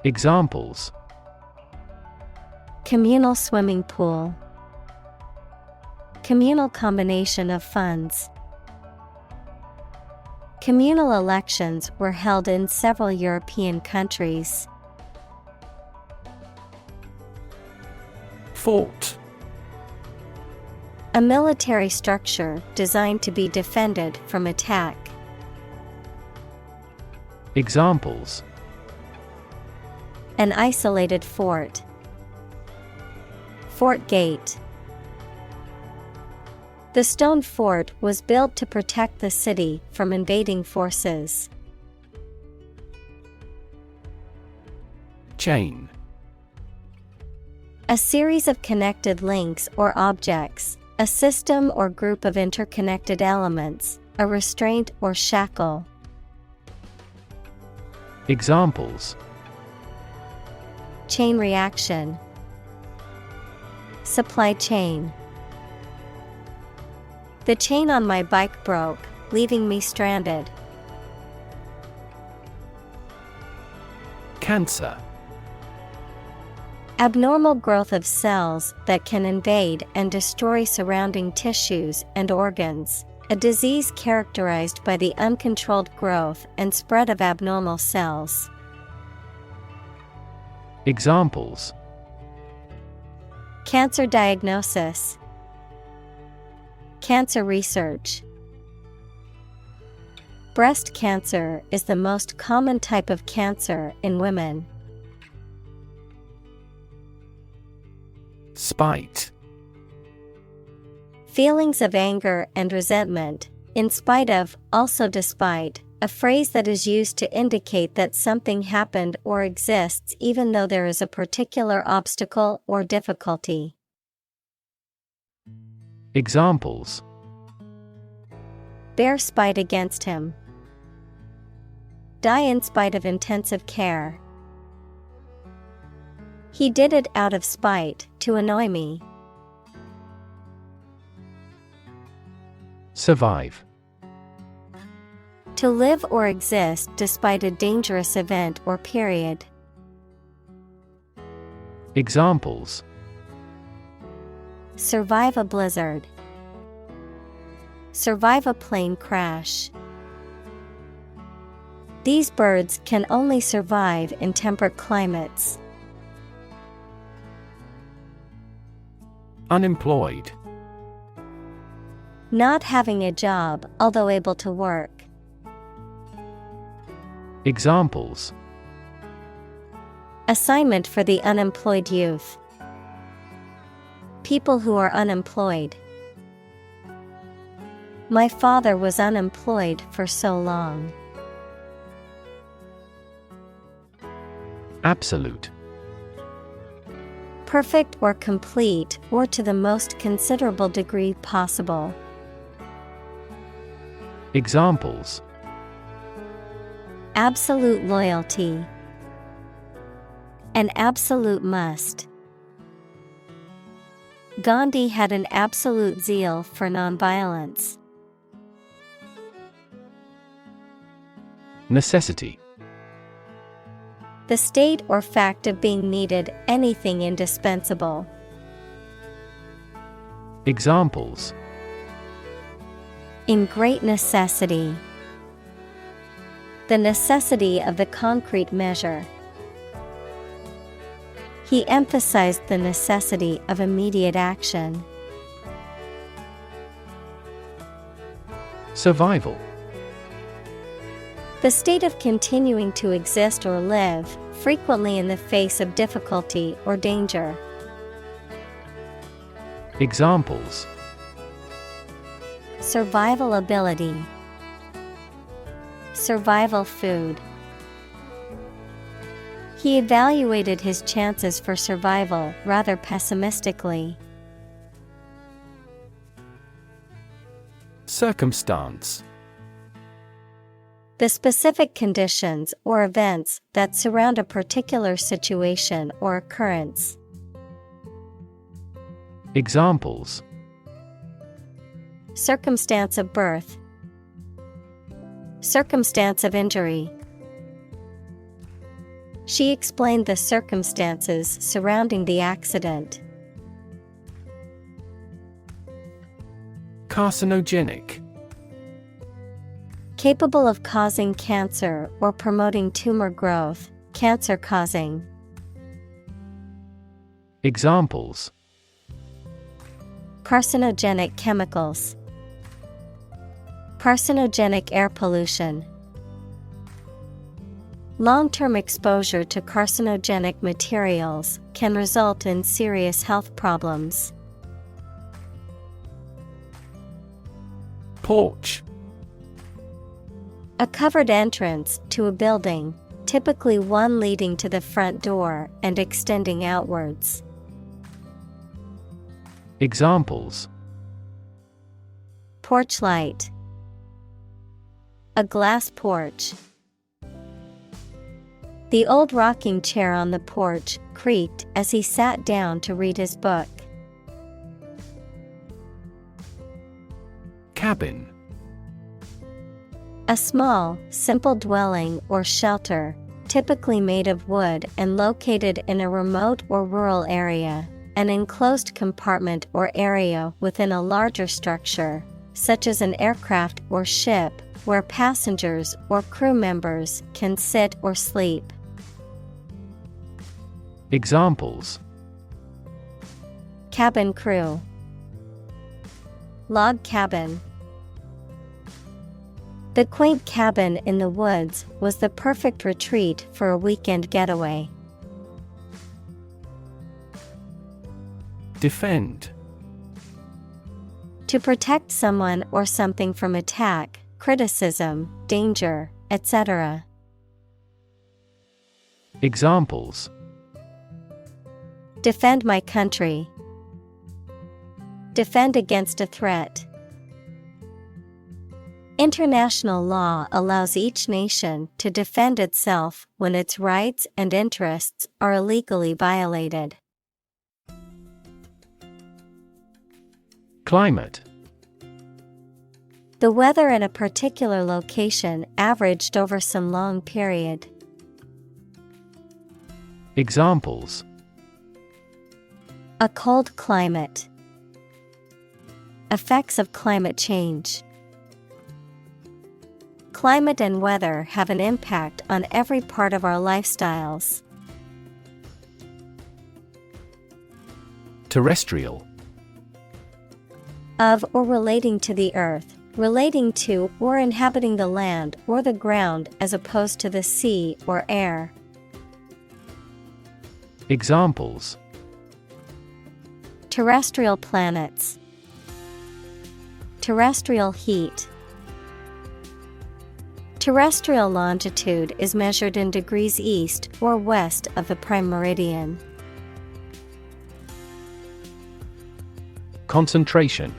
Examples: Communal swimming pool. Communal combination of funds. Communal elections were held in several European countries. Fort. A military structure designed to be defended from attack. Examples: An isolated fort. Fort gate. The stone fort was built to protect the city from invading forces. Chain. A series of connected links or objects, a system or group of interconnected elements, a restraint or shackle. Examples: Chain reaction. Supply chain. The chain on my bike broke, leaving me stranded. Cancer. Abnormal growth of cells that can invade and destroy surrounding tissues and organs. A disease characterized by the uncontrolled growth and spread of abnormal cells. Examples: Cancer diagnosis. Cancer research. Breast cancer is the most common type of cancer in women. Spite. Feelings of anger and resentment, in spite of, also despite, a phrase that is used to indicate that something happened or exists even though there is a particular obstacle or difficulty. Examples: Bear spite against him. Die in spite of intensive care. He did it out of spite, to annoy me. Survive. To live or exist despite a dangerous event or period. Examples: Survive a blizzard. Survive a plane crash. These birds can only survive in temperate climates. Unemployed. Not having a job, although able to work. Examples: Assignment for the unemployed youth. People who are unemployed. My father was unemployed for so long. Absolute. Perfect or complete, or to the most considerable degree possible. Examples: Absolute loyalty. An absolute must. Gandhi had an absolute zeal for nonviolence. Necessity. The state or fact of being needed, anything indispensable. Examples: In great necessity. The necessity of the concrete measure. He emphasized the necessity of immediate action. Survival. The state of continuing to exist or live, frequently in the face of difficulty or danger. Examples: Survival ability. Survival food. He evaluated his chances for survival rather pessimistically. Circumstance. The specific conditions or events that surround a particular situation or occurrence. Examples: Circumstance of birth. Circumstance of injury. She explained the circumstances surrounding the accident. Carcinogenic. Capable of causing cancer or promoting tumor growth, cancer causing. Examples: Carcinogenic chemicals. Carcinogenic air pollution. Long-term exposure to carcinogenic materials can result in serious health problems. Porch. A covered entrance to a building, typically one leading to the front door and extending outwards. Examples: Porch light. A glass porch. The old rocking chair on the porch creaked as he sat down to read his book. Cabin. A small, simple dwelling or shelter, typically made of wood and located in a remote or rural area, an enclosed compartment or area within a larger structure, such as an aircraft or ship, where passengers or crew members can sit or sleep. Examples: Cabin crew. Log cabin. The quaint cabin in the woods was the perfect retreat for a weekend getaway. Defend. To protect someone or something from attack, criticism, danger, etc. Examples: Defend my country. Defend against a threat. International law allows each nation to defend itself when its rights and interests are illegally violated. Climate. The weather in a particular location averaged over some long period. Examples: A cold climate. Effects of climate change. Climate and weather have an impact on every part of our lifestyles. Terrestrial. Of or relating to the earth, relating to or inhabiting the land or the ground as opposed to the sea or air. Examples: terrestrial planets, terrestrial heat. Terrestrial longitude is measured in degrees east or west of the prime meridian. Concentration.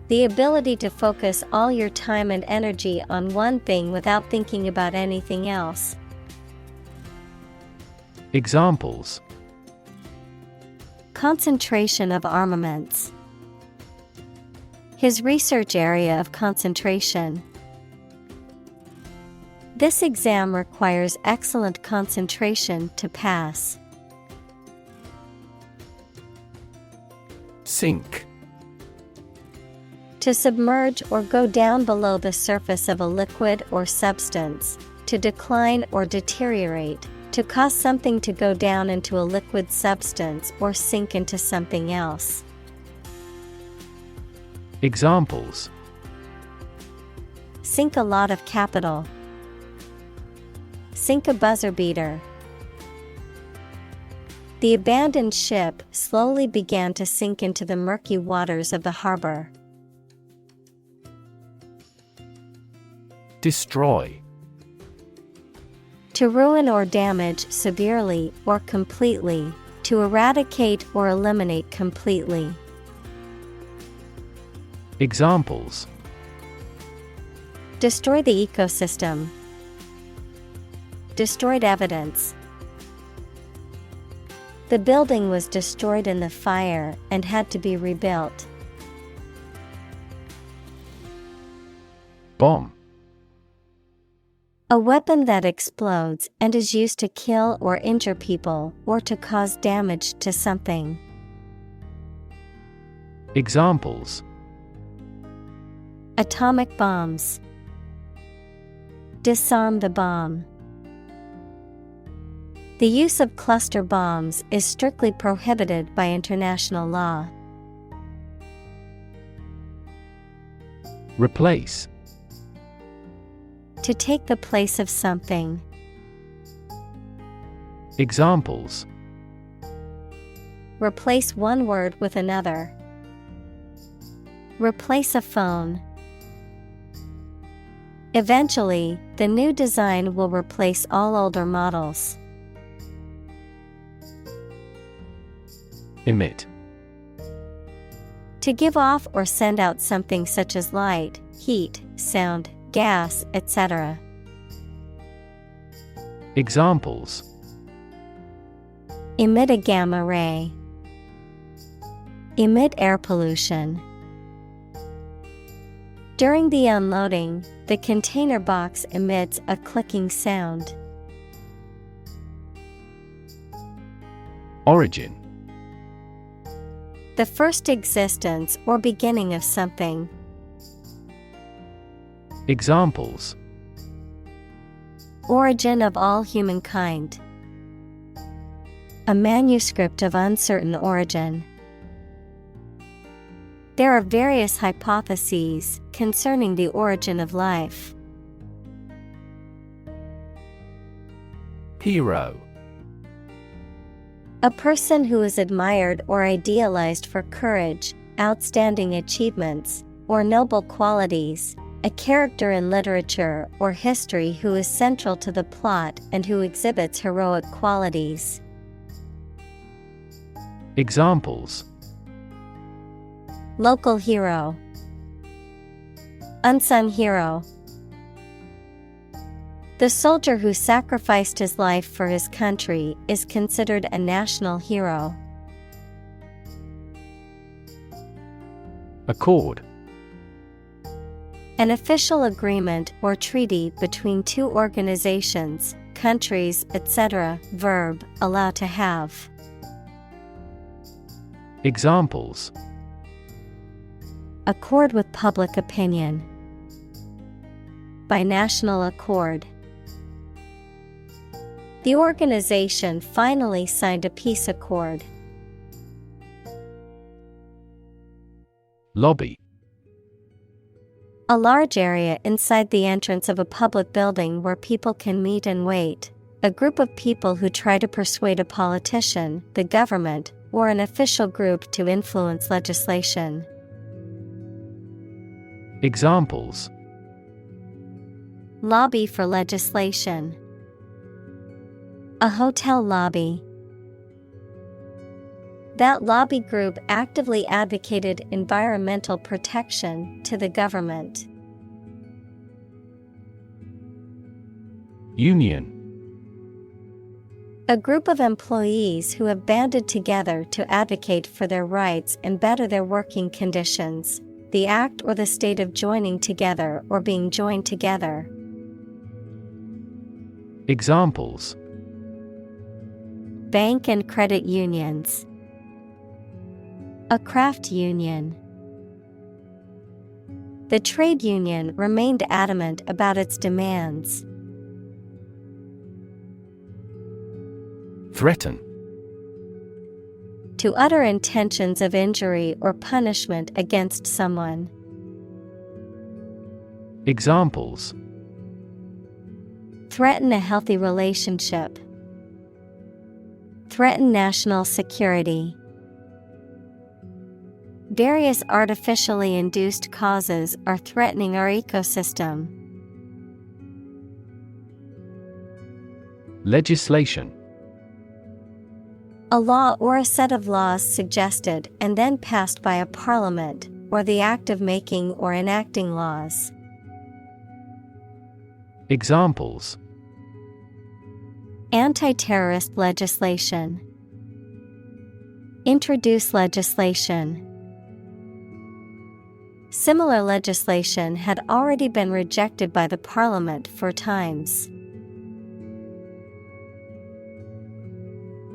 The ability to focus all your time and energy on one thing without thinking about anything else. Examples: concentration of armaments. His research area of concentration. This exam requires excellent concentration to pass. Sink. To submerge or go down below the surface of a liquid or substance, to decline or deteriorate, to cause something to go down into a liquid substance or sink into something else. Examples: sink a lot of capital. Sink a buzzer beater. The abandoned ship slowly began to sink into the murky waters of the harbor. Destroy. To ruin or damage severely or completely, to eradicate or eliminate completely. Examples: destroy the ecosystem. Destroyed evidence. The building was destroyed in the fire and had to be rebuilt. Bomb. A weapon that explodes and is used to kill or injure people or to cause damage to something. Examples: atomic bombs. Disarm the bomb. The use of cluster bombs is strictly prohibited by international law. Replace. To take the place of something. Examples: replace one word with another. Replace a phone. Eventually, the new design will replace all older models. Emit. To give off or send out something such as light, heat, sound, gas, etc. Examples: emit a gamma ray. Emit air pollution. During the unloading, the container box emits a clicking sound. Origin. The first existence or beginning of something. Examples: origin of all humankind. A manuscript of uncertain origin. There are various hypotheses concerning the origin of life. Hero. A person who is admired or idealized for courage, outstanding achievements, or noble qualities. A character in literature or history who is central to the plot and who exhibits heroic qualities. Examples: local hero. Unsung hero. The soldier who sacrificed his life for his country is considered a national hero. Accord. An official agreement or treaty between two organizations, countries, etc. Verb, allow to have. Examples: accord with public opinion. by national accord. The organization finally signed a peace accord. Lobby. A large area inside the entrance of a public building where people can meet and wait. A group of people who try to persuade a politician, the government, or an official group to influence legislation. Examples: Lobby for legislation. A hotel lobby. That lobby group actively advocated environmental protection to the government. Union. A group of employees who have banded together to advocate for their rights and better their working conditions. The act or the state of joining together or being joined together. Examples: Bank and credit unions. A craft union. The trade union remained adamant about its demands. Threaten. To utter intentions of injury or punishment against someone. Examples: Threaten a healthy relationship. Threaten national security. Various artificially induced causes are threatening our ecosystem. Legislation. A law or a set of laws suggested and then passed by a parliament, or the act of making or enacting laws. Examples: Anti-terrorist legislation. Introduce legislation. Similar legislation had already been rejected by the parliament 4 times.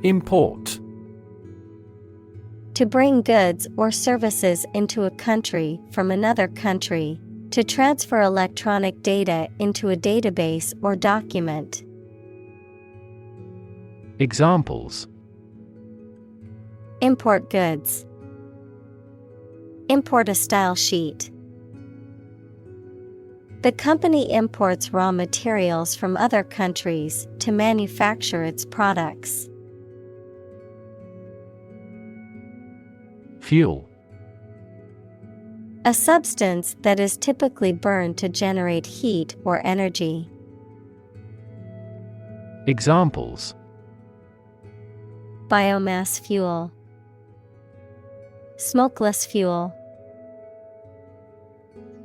Import. To bring goods or services into a country from another country. To transfer electronic data into a database or document. Examples: Import goods. Import a style sheet. The company imports raw materials from other countries to manufacture its products. Fuel. A substance that is typically burned to generate heat or energy. Examples: Biomass fuel. Smokeless fuel.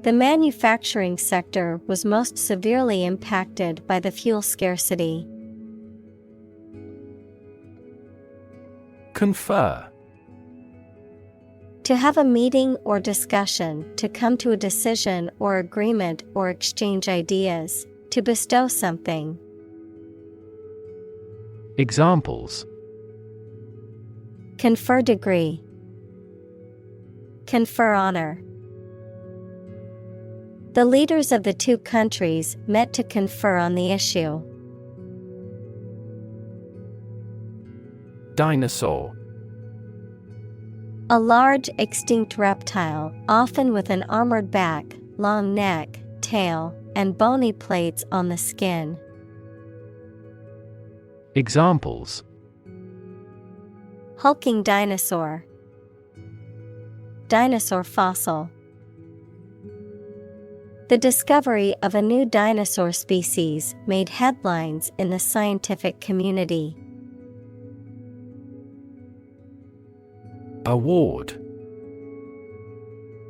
The manufacturing sector was most severely impacted by the fuel scarcity. Confer. To have a meeting or discussion, to come to a decision or agreement or exchange ideas, to bestow something. Examples: Confer degree. Confer honor. The leaders of the 2 countries met to confer on the issue. Dinosaur. A large extinct reptile, often with an armored back, long neck, tail, and bony plates on the skin. Examples: Hulking dinosaur. Dinosaur fossil. The discovery of a new dinosaur species made headlines in the scientific community. Award.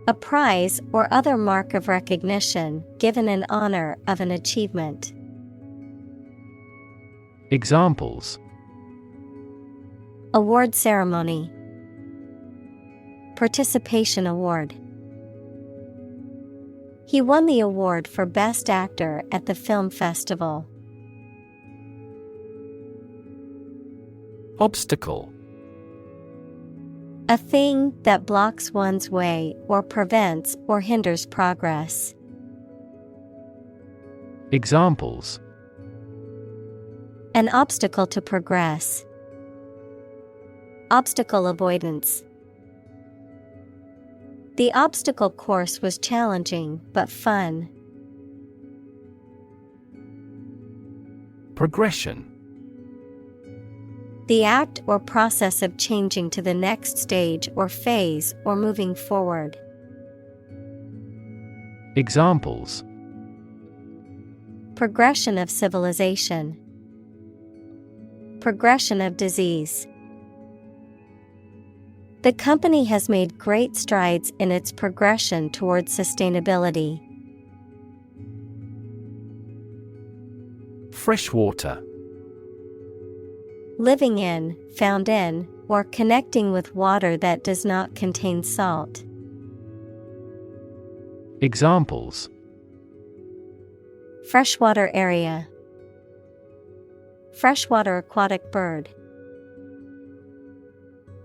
A prize or other mark of recognition given in honor of an achievement. Examples: Award ceremony. Participation award. He won the award for Best Actor at the film festival. Obstacle. A thing that blocks one's way or prevents or hinders progress. Examples: an obstacle to progress. Obstacle avoidance. The obstacle course was challenging but fun. Progression. The act or process of changing to the next stage or phase or moving forward. Examples: progression of civilization. Progression of disease. The company has made great strides in its progression towards sustainability. Freshwater. Living in, found in, or connecting with water that does not contain salt. Examples: freshwater area. Freshwater aquatic bird.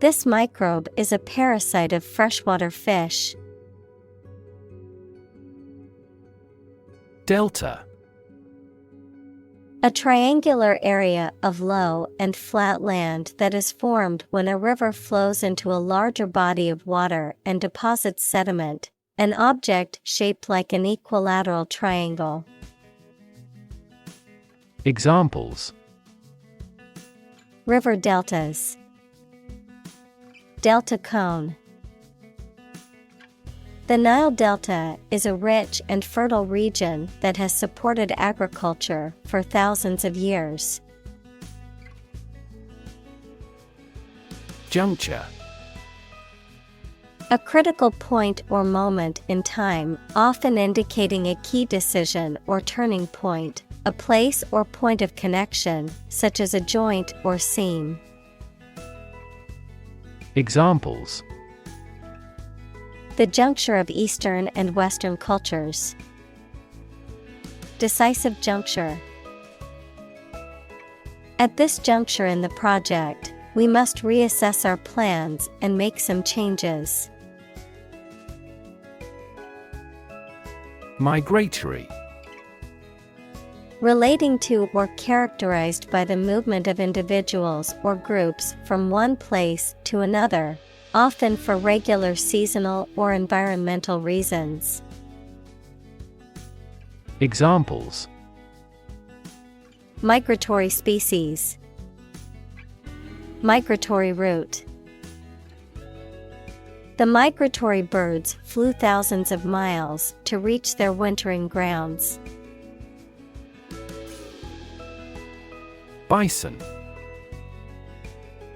This microbe is a parasite of freshwater fish. Delta. A triangular area of low and flat land that is formed when a river flows into a larger body of water and deposits sediment, an object shaped like an equilateral triangle. Examples: river deltas. Delta cone. The Nile Delta is a rich and fertile region that has supported agriculture for thousands of years. Juncture. A critical point or moment in time, often indicating a key decision or turning point, a place or point of connection, such as a joint or seam. Examples: the juncture of Eastern and Western cultures. Decisive juncture. At this juncture in the project, we must reassess our plans and make some changes. Migratory. Relating to or characterized by the movement of individuals or groups from one place to another, often for regular seasonal or environmental reasons. Examples: migratory species. Migratory route. The migratory birds flew thousands of miles to reach their wintering grounds. Bison.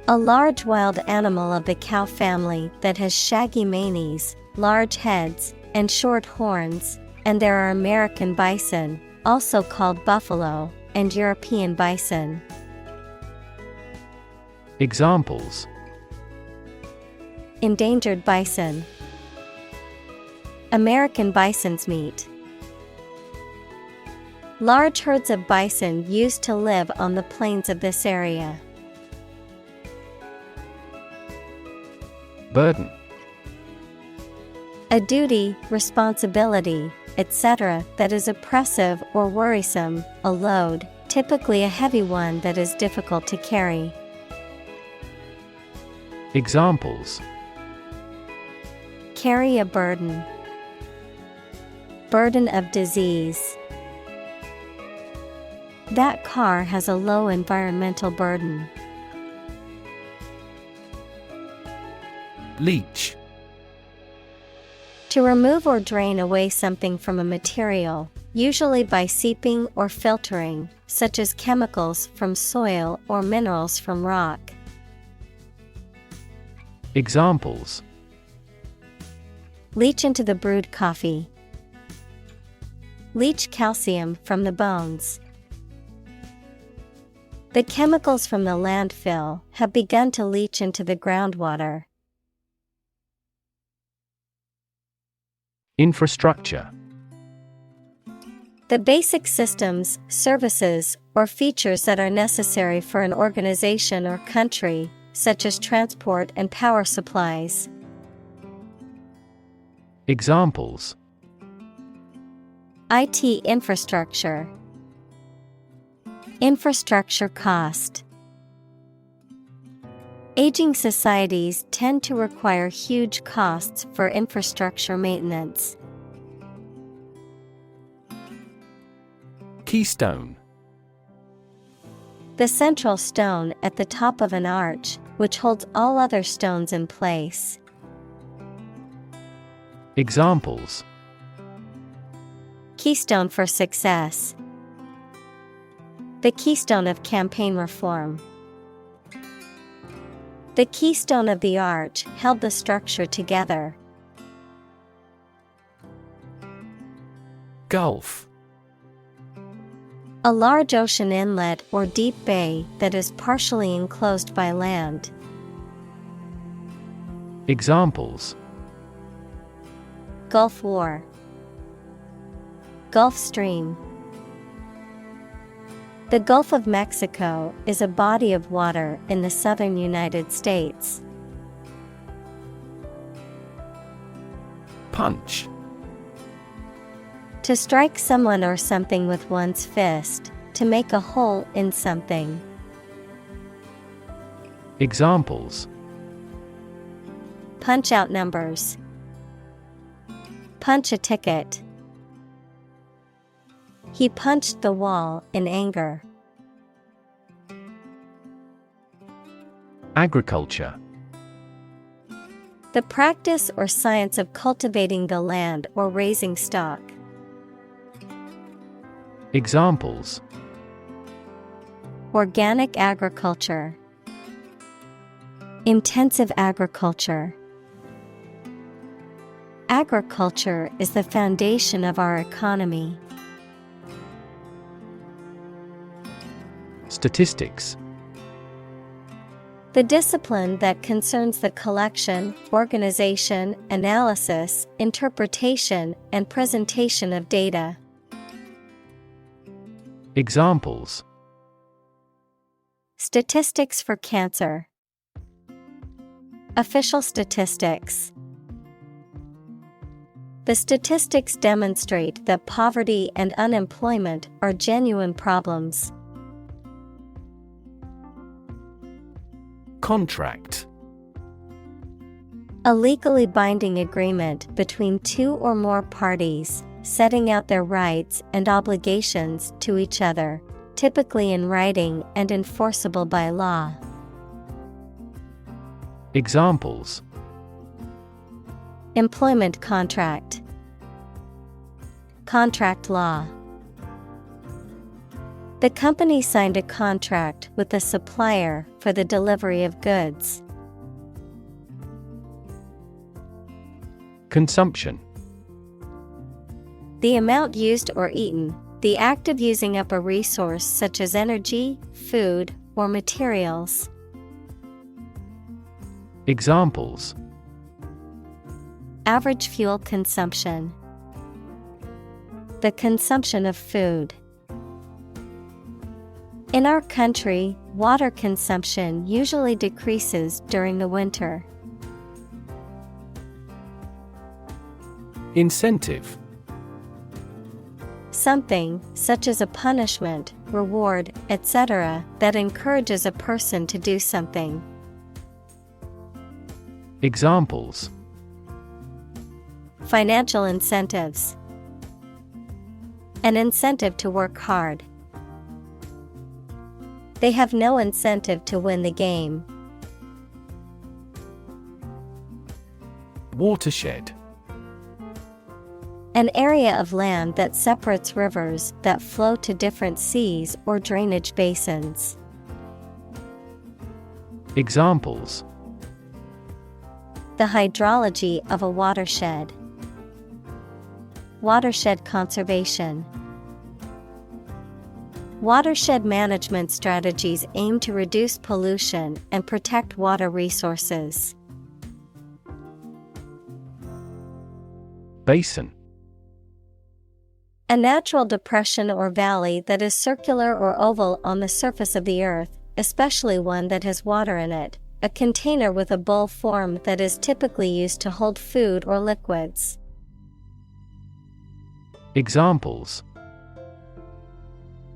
A large wild animal of the cow family that has shaggy manes, large heads, and short horns, and there are American bison, also called buffalo, and European bison. Examples: endangered bison. American bison's meat. Large herds of bison used to live on the plains of this area. Burden. A duty, responsibility, etc. that is oppressive or worrisome, a load, typically a heavy one that is difficult to carry. Examples: carry a burden. Burden of disease. That car has a low environmental burden. Leach. To remove or drain away something from a material, usually by seeping or filtering, such as chemicals from soil or minerals from rock. Examples: leach into the brewed coffee. Leach calcium from the bones. The chemicals from the landfill have begun to leach into the groundwater. Infrastructure. The basic systems, services, or features that are necessary for an organization or country, such as transport and power supplies. Examples: IT infrastructure. Infrastructure cost. Aging societies tend to require huge costs for infrastructure maintenance. Keystone. The central stone at the top of an arch, which holds all other stones in place. Examples. Keystone for success. The keystone of campaign reform. The keystone of the arch held the structure together. Gulf. A large ocean inlet or deep bay that is partially enclosed by land. Examples. Gulf War. Gulf Stream. The Gulf of Mexico is a body of water in the southern United States. Punch. To strike someone or something with one's fist, to make a hole in something. Examples. Punch out numbers. Punch a ticket. He punched the wall in anger. Agriculture. The practice or science of cultivating the land or raising stock. Examples. Organic agriculture. Intensive agriculture. Agriculture is the foundation of our economy. Statistics. The discipline that concerns the collection, organization, analysis, interpretation, and presentation of data. Examples. Statistics for cancer. Official statistics. The statistics demonstrate that poverty and unemployment are genuine problems. Contract. A legally binding agreement between two or more parties, setting out their rights and obligations to each other, typically in writing and enforceable by law. Examples. Employment contract. Contract law. The company signed a contract with the supplier for the delivery of goods. Consumption. The amount used or eaten, the act of using up a resource such as energy, food, or materials. Examples. Average fuel consumption. The consumption of food. In our country, water consumption usually decreases during the winter. Incentive. Something, such as a punishment, reward, etc., that encourages a person to do something. Examples. Financial incentives. An incentive to work hard. They have no incentive to win the game. Watershed. An area of land that separates rivers that flow to different seas or drainage basins. Examples. The hydrology of a watershed. Watershed conservation. Watershed management strategies aim to reduce pollution and protect water resources. Basin. A natural depression or valley that is circular or oval on the surface of the earth, especially one that has water in it. A container with a bowl form that is typically used to hold food or liquids. Examples.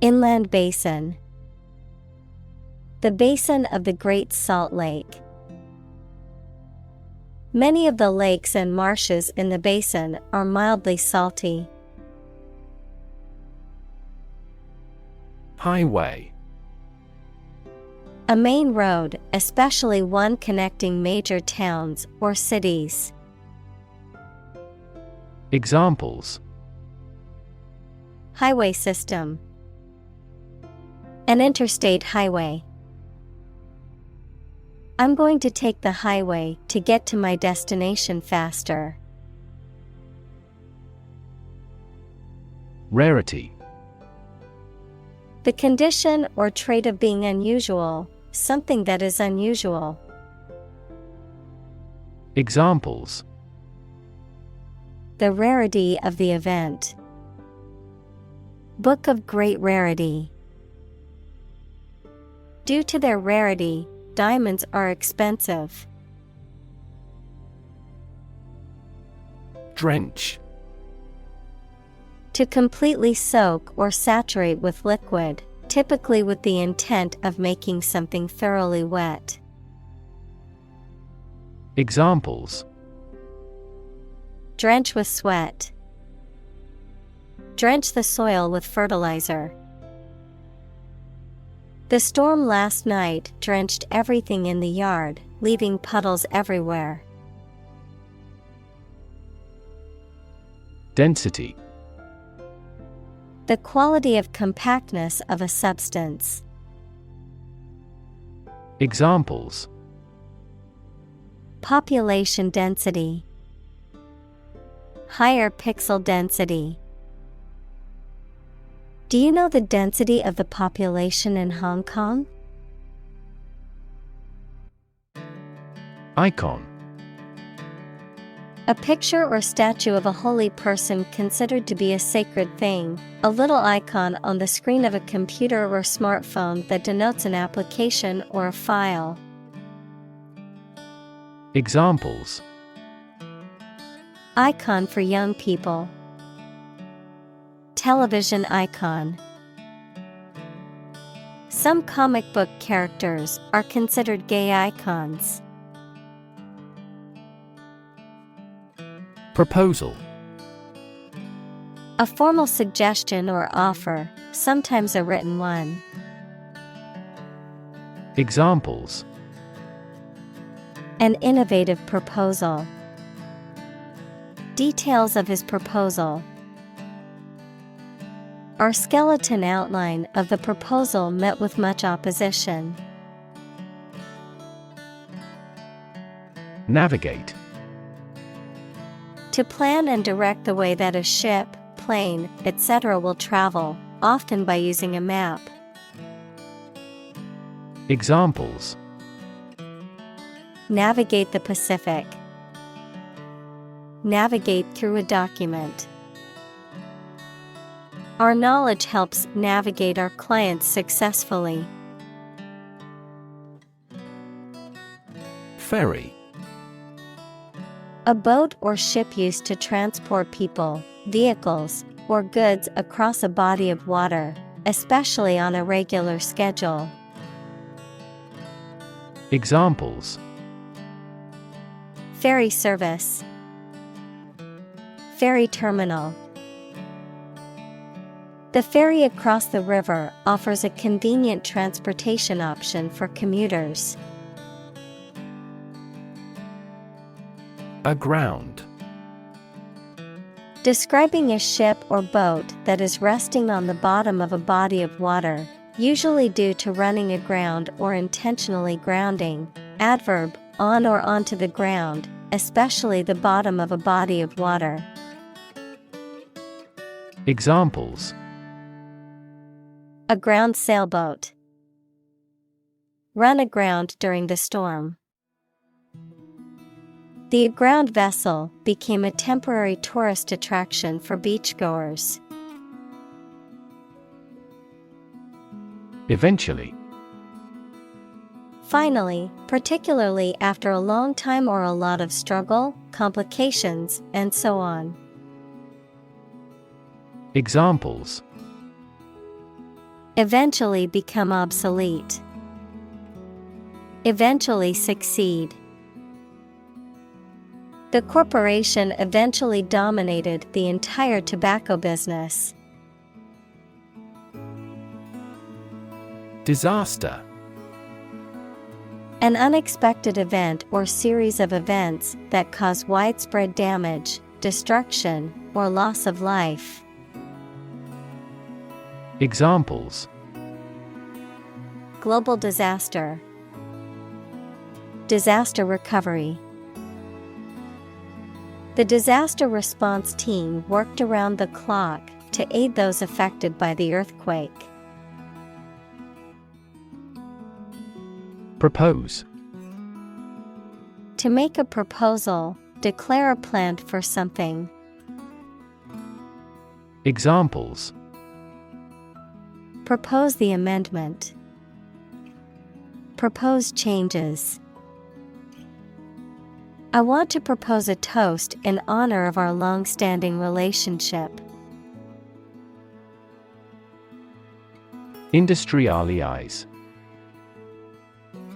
Inland basin. The basin of the Great Salt Lake. Many of the lakes and marshes in the basin are mildly salty. Highway. A main road, especially one connecting major towns or cities. Examples: Highway system. An interstate highway. I'm going to take the highway to get to my destination faster. Rarity. The condition or trait of being unusual, something that is unusual. Examples: The rarity of the event. Book of great rarity. Due to their rarity, diamonds are expensive. Drench. To completely soak or saturate with liquid, typically with the intent of making something thoroughly wet. Examples: Drench with sweat. Drench the soil with fertilizer. The storm last night drenched everything in the yard, leaving puddles everywhere. Density. The quality of compactness of a substance. Examples: Population density. Higher pixel density. Do you know the density of the population in Hong Kong? Icon. A picture or statue of a holy person considered to be a sacred thing, a little icon on the screen of a computer or smartphone that denotes an application or a file. Examples: Icon for young people. Television icon. Some comic book characters are considered gay icons. Proposal. A formal suggestion or offer, sometimes a written one. Examples: An innovative proposal. Details of his proposal. Our skeleton outline of the proposal met with much opposition. Navigate. To plan and direct the way that a ship, plane, etc. will travel, often by using a map. Examples: Navigate the Pacific. Navigate through a document. Our knowledge helps navigate our clients successfully. Ferry. A boat or ship used to transport people, vehicles, or goods across a body of water, especially on a regular schedule. Examples: Ferry service. Ferry terminal. The ferry across the river offers a convenient transportation option for commuters. Aground. Describing a ship or boat that is resting on the bottom of a body of water, usually due to running aground or intentionally grounding. Adverb, on or onto the ground, especially the bottom of a body of water. Examples: A ground sailboat. Run aground during the storm. The aground vessel became a temporary tourist attraction for beachgoers. Eventually. Finally, particularly after a long time or a lot of struggle, complications, and so on. Examples: Eventually become obsolete. Eventually succeed. The corporation eventually dominated the entire tobacco business. Disaster. An unexpected event or series of events that cause widespread damage, destruction, or loss of life. Examples: Global disaster. Disaster recovery. The disaster response team worked around the clock to aid those affected by the earthquake. Propose. To make a proposal, declare a plan for something. Examples: Propose the amendment. Propose changes. I want to propose a toast in honor of our long-standing relationship. Industrialize.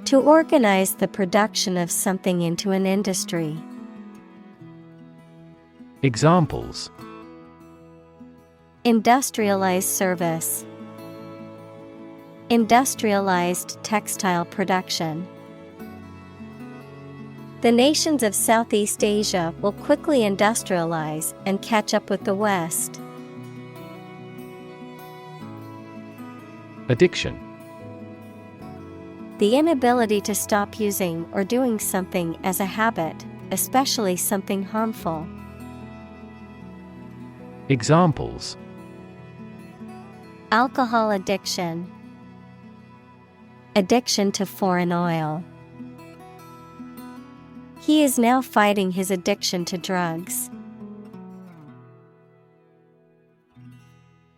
To organize the production of something into an industry. Examples: Industrialized service. Industrialized textile production. The nations of Southeast Asia will quickly industrialize and catch up with the West. Addiction. The inability to stop using or doing something as a habit, especially something harmful. Examples: Alcohol addiction. Addiction to foreign oil. He is now fighting his addiction to drugs.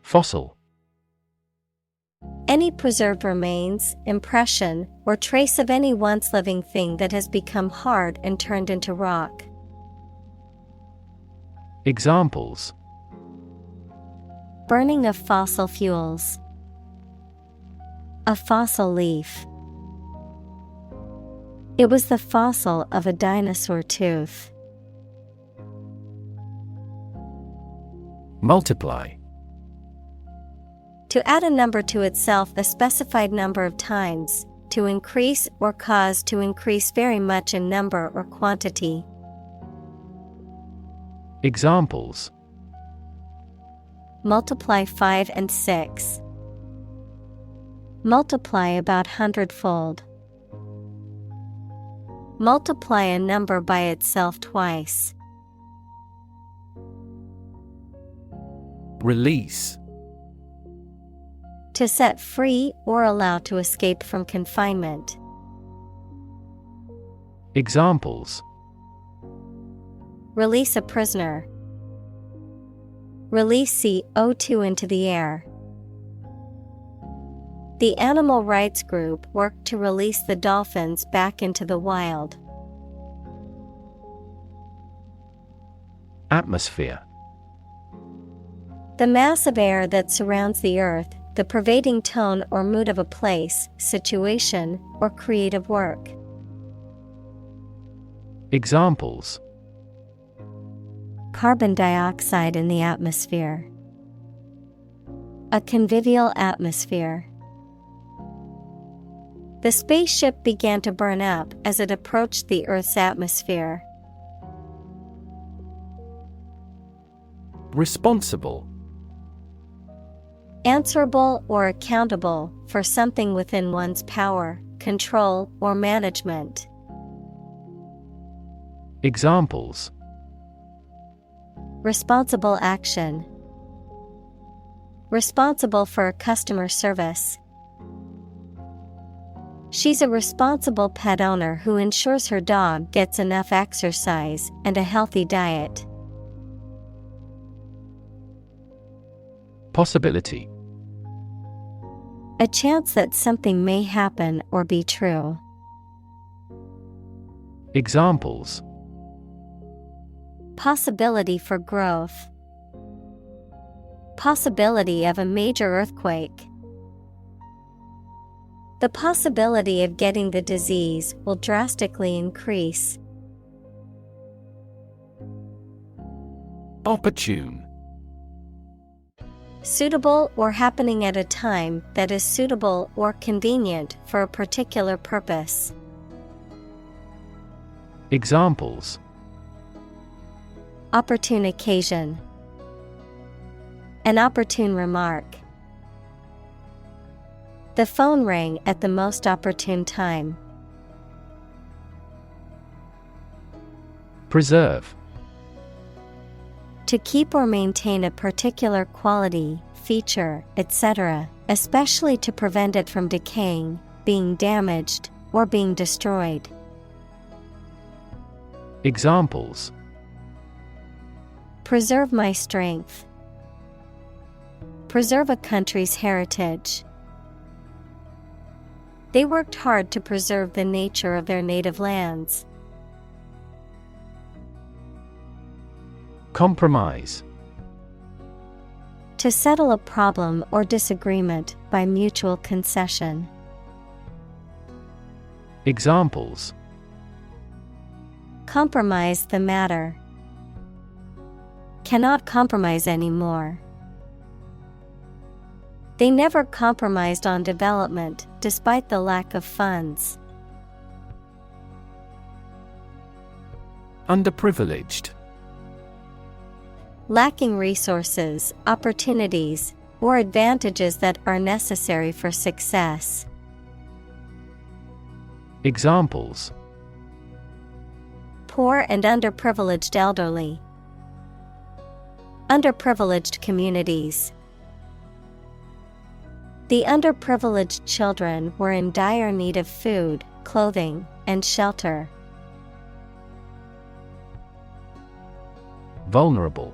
Fossil. Any preserved remains, impression, or trace of any once living thing that has become hard and turned into rock. Examples: Burning of fossil fuels. A fossil leaf. It was the fossil of a dinosaur tooth. Multiply. To add a number to itself a specified number of times, to increase or cause to increase very much in number or quantity. Examples: Multiply 5 and 6. Multiply about 100-fold. Multiply a number by itself twice. Release. To set free or allow to escape from confinement. Examples: Release a prisoner. Release CO2 into the air. The animal rights group worked to release the dolphins back into the wild. Atmosphere. The mass of air that surrounds the earth, the pervading tone or mood of a place, situation, or creative work. Examples: Carbon dioxide in the atmosphere. A convivial atmosphere. The spaceship began to burn up as it approached the Earth's atmosphere. Responsible. Answerable or accountable for something within one's power, control, or management. Examples: Responsible action. Responsible for customer service. She's a responsible pet owner who ensures her dog gets enough exercise and a healthy diet. Possibility. A chance that something may happen or be true. Examples: Possibility for growth. Possibility of a major earthquake. The possibility of getting the disease will drastically increase. Opportune. Suitable or happening at a time that is suitable or convenient for a particular purpose. Examples: Opportune occasion. An opportune remark. The phone rang at the most opportune time. Preserve. To keep or maintain a particular quality, feature, etc., especially to prevent it from decaying, being damaged, or being destroyed. Examples: Preserve my strength. Preserve a country's heritage. They worked hard to preserve the nature of their native lands. Compromise. To settle a problem or disagreement by mutual concession. Examples: Compromise the matter. Cannot compromise anymore. They never compromised on development despite the lack of funds. Underprivileged. Lacking resources, opportunities, or advantages that are necessary for success. Examples: Poor and underprivileged elderly. Underprivileged communities. The underprivileged children were in dire need of food, clothing, and shelter. Vulnerable.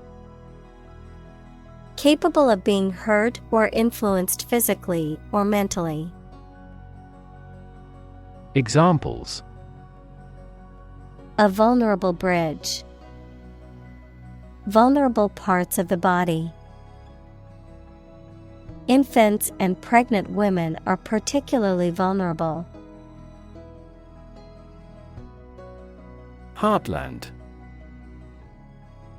Capable of being hurt or influenced physically or mentally. Examples: A vulnerable bridge. Vulnerable parts of the body. Infants and pregnant women are particularly vulnerable. Heartland.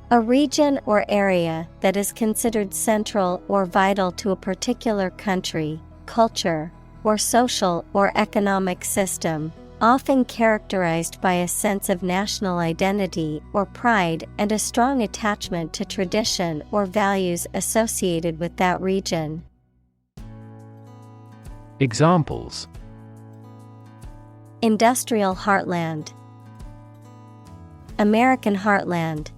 A region or area that is considered central or vital to a particular country, culture, or social or economic system, often characterized by a sense of national identity or pride and a strong attachment to tradition or values associated with that region. Examples: Industrial heartland. American heartland.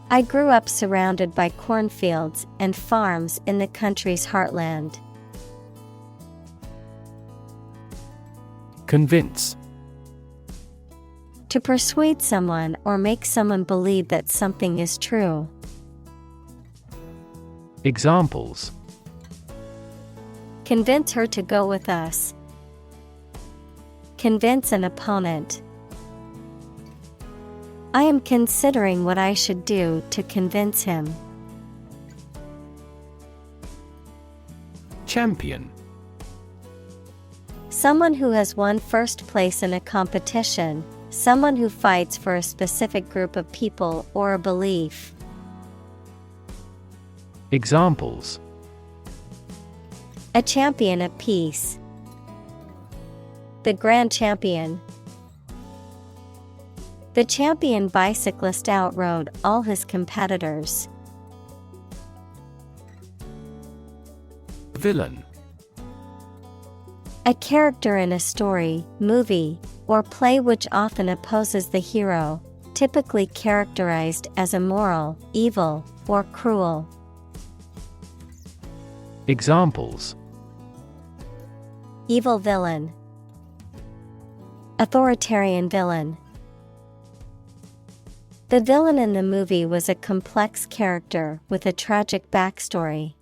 I grew up surrounded by cornfields and farms in the country's heartland. Convince. To persuade someone or make someone believe that something is true. Examples: Convince her to go with us. Convince an opponent. I am considering what I should do to convince him. Champion. Someone who has won first place in a competition, someone who fights for a specific group of people or a belief. Examples: A champion of peace. The grand champion. The champion bicyclist outrode all his competitors. Villain. A character in a story, movie, or play which often opposes the hero, typically characterized as immoral, evil, or cruel. Examples: Evil villain. Authoritarian villain. The villain in the movie was a complex character with a tragic backstory.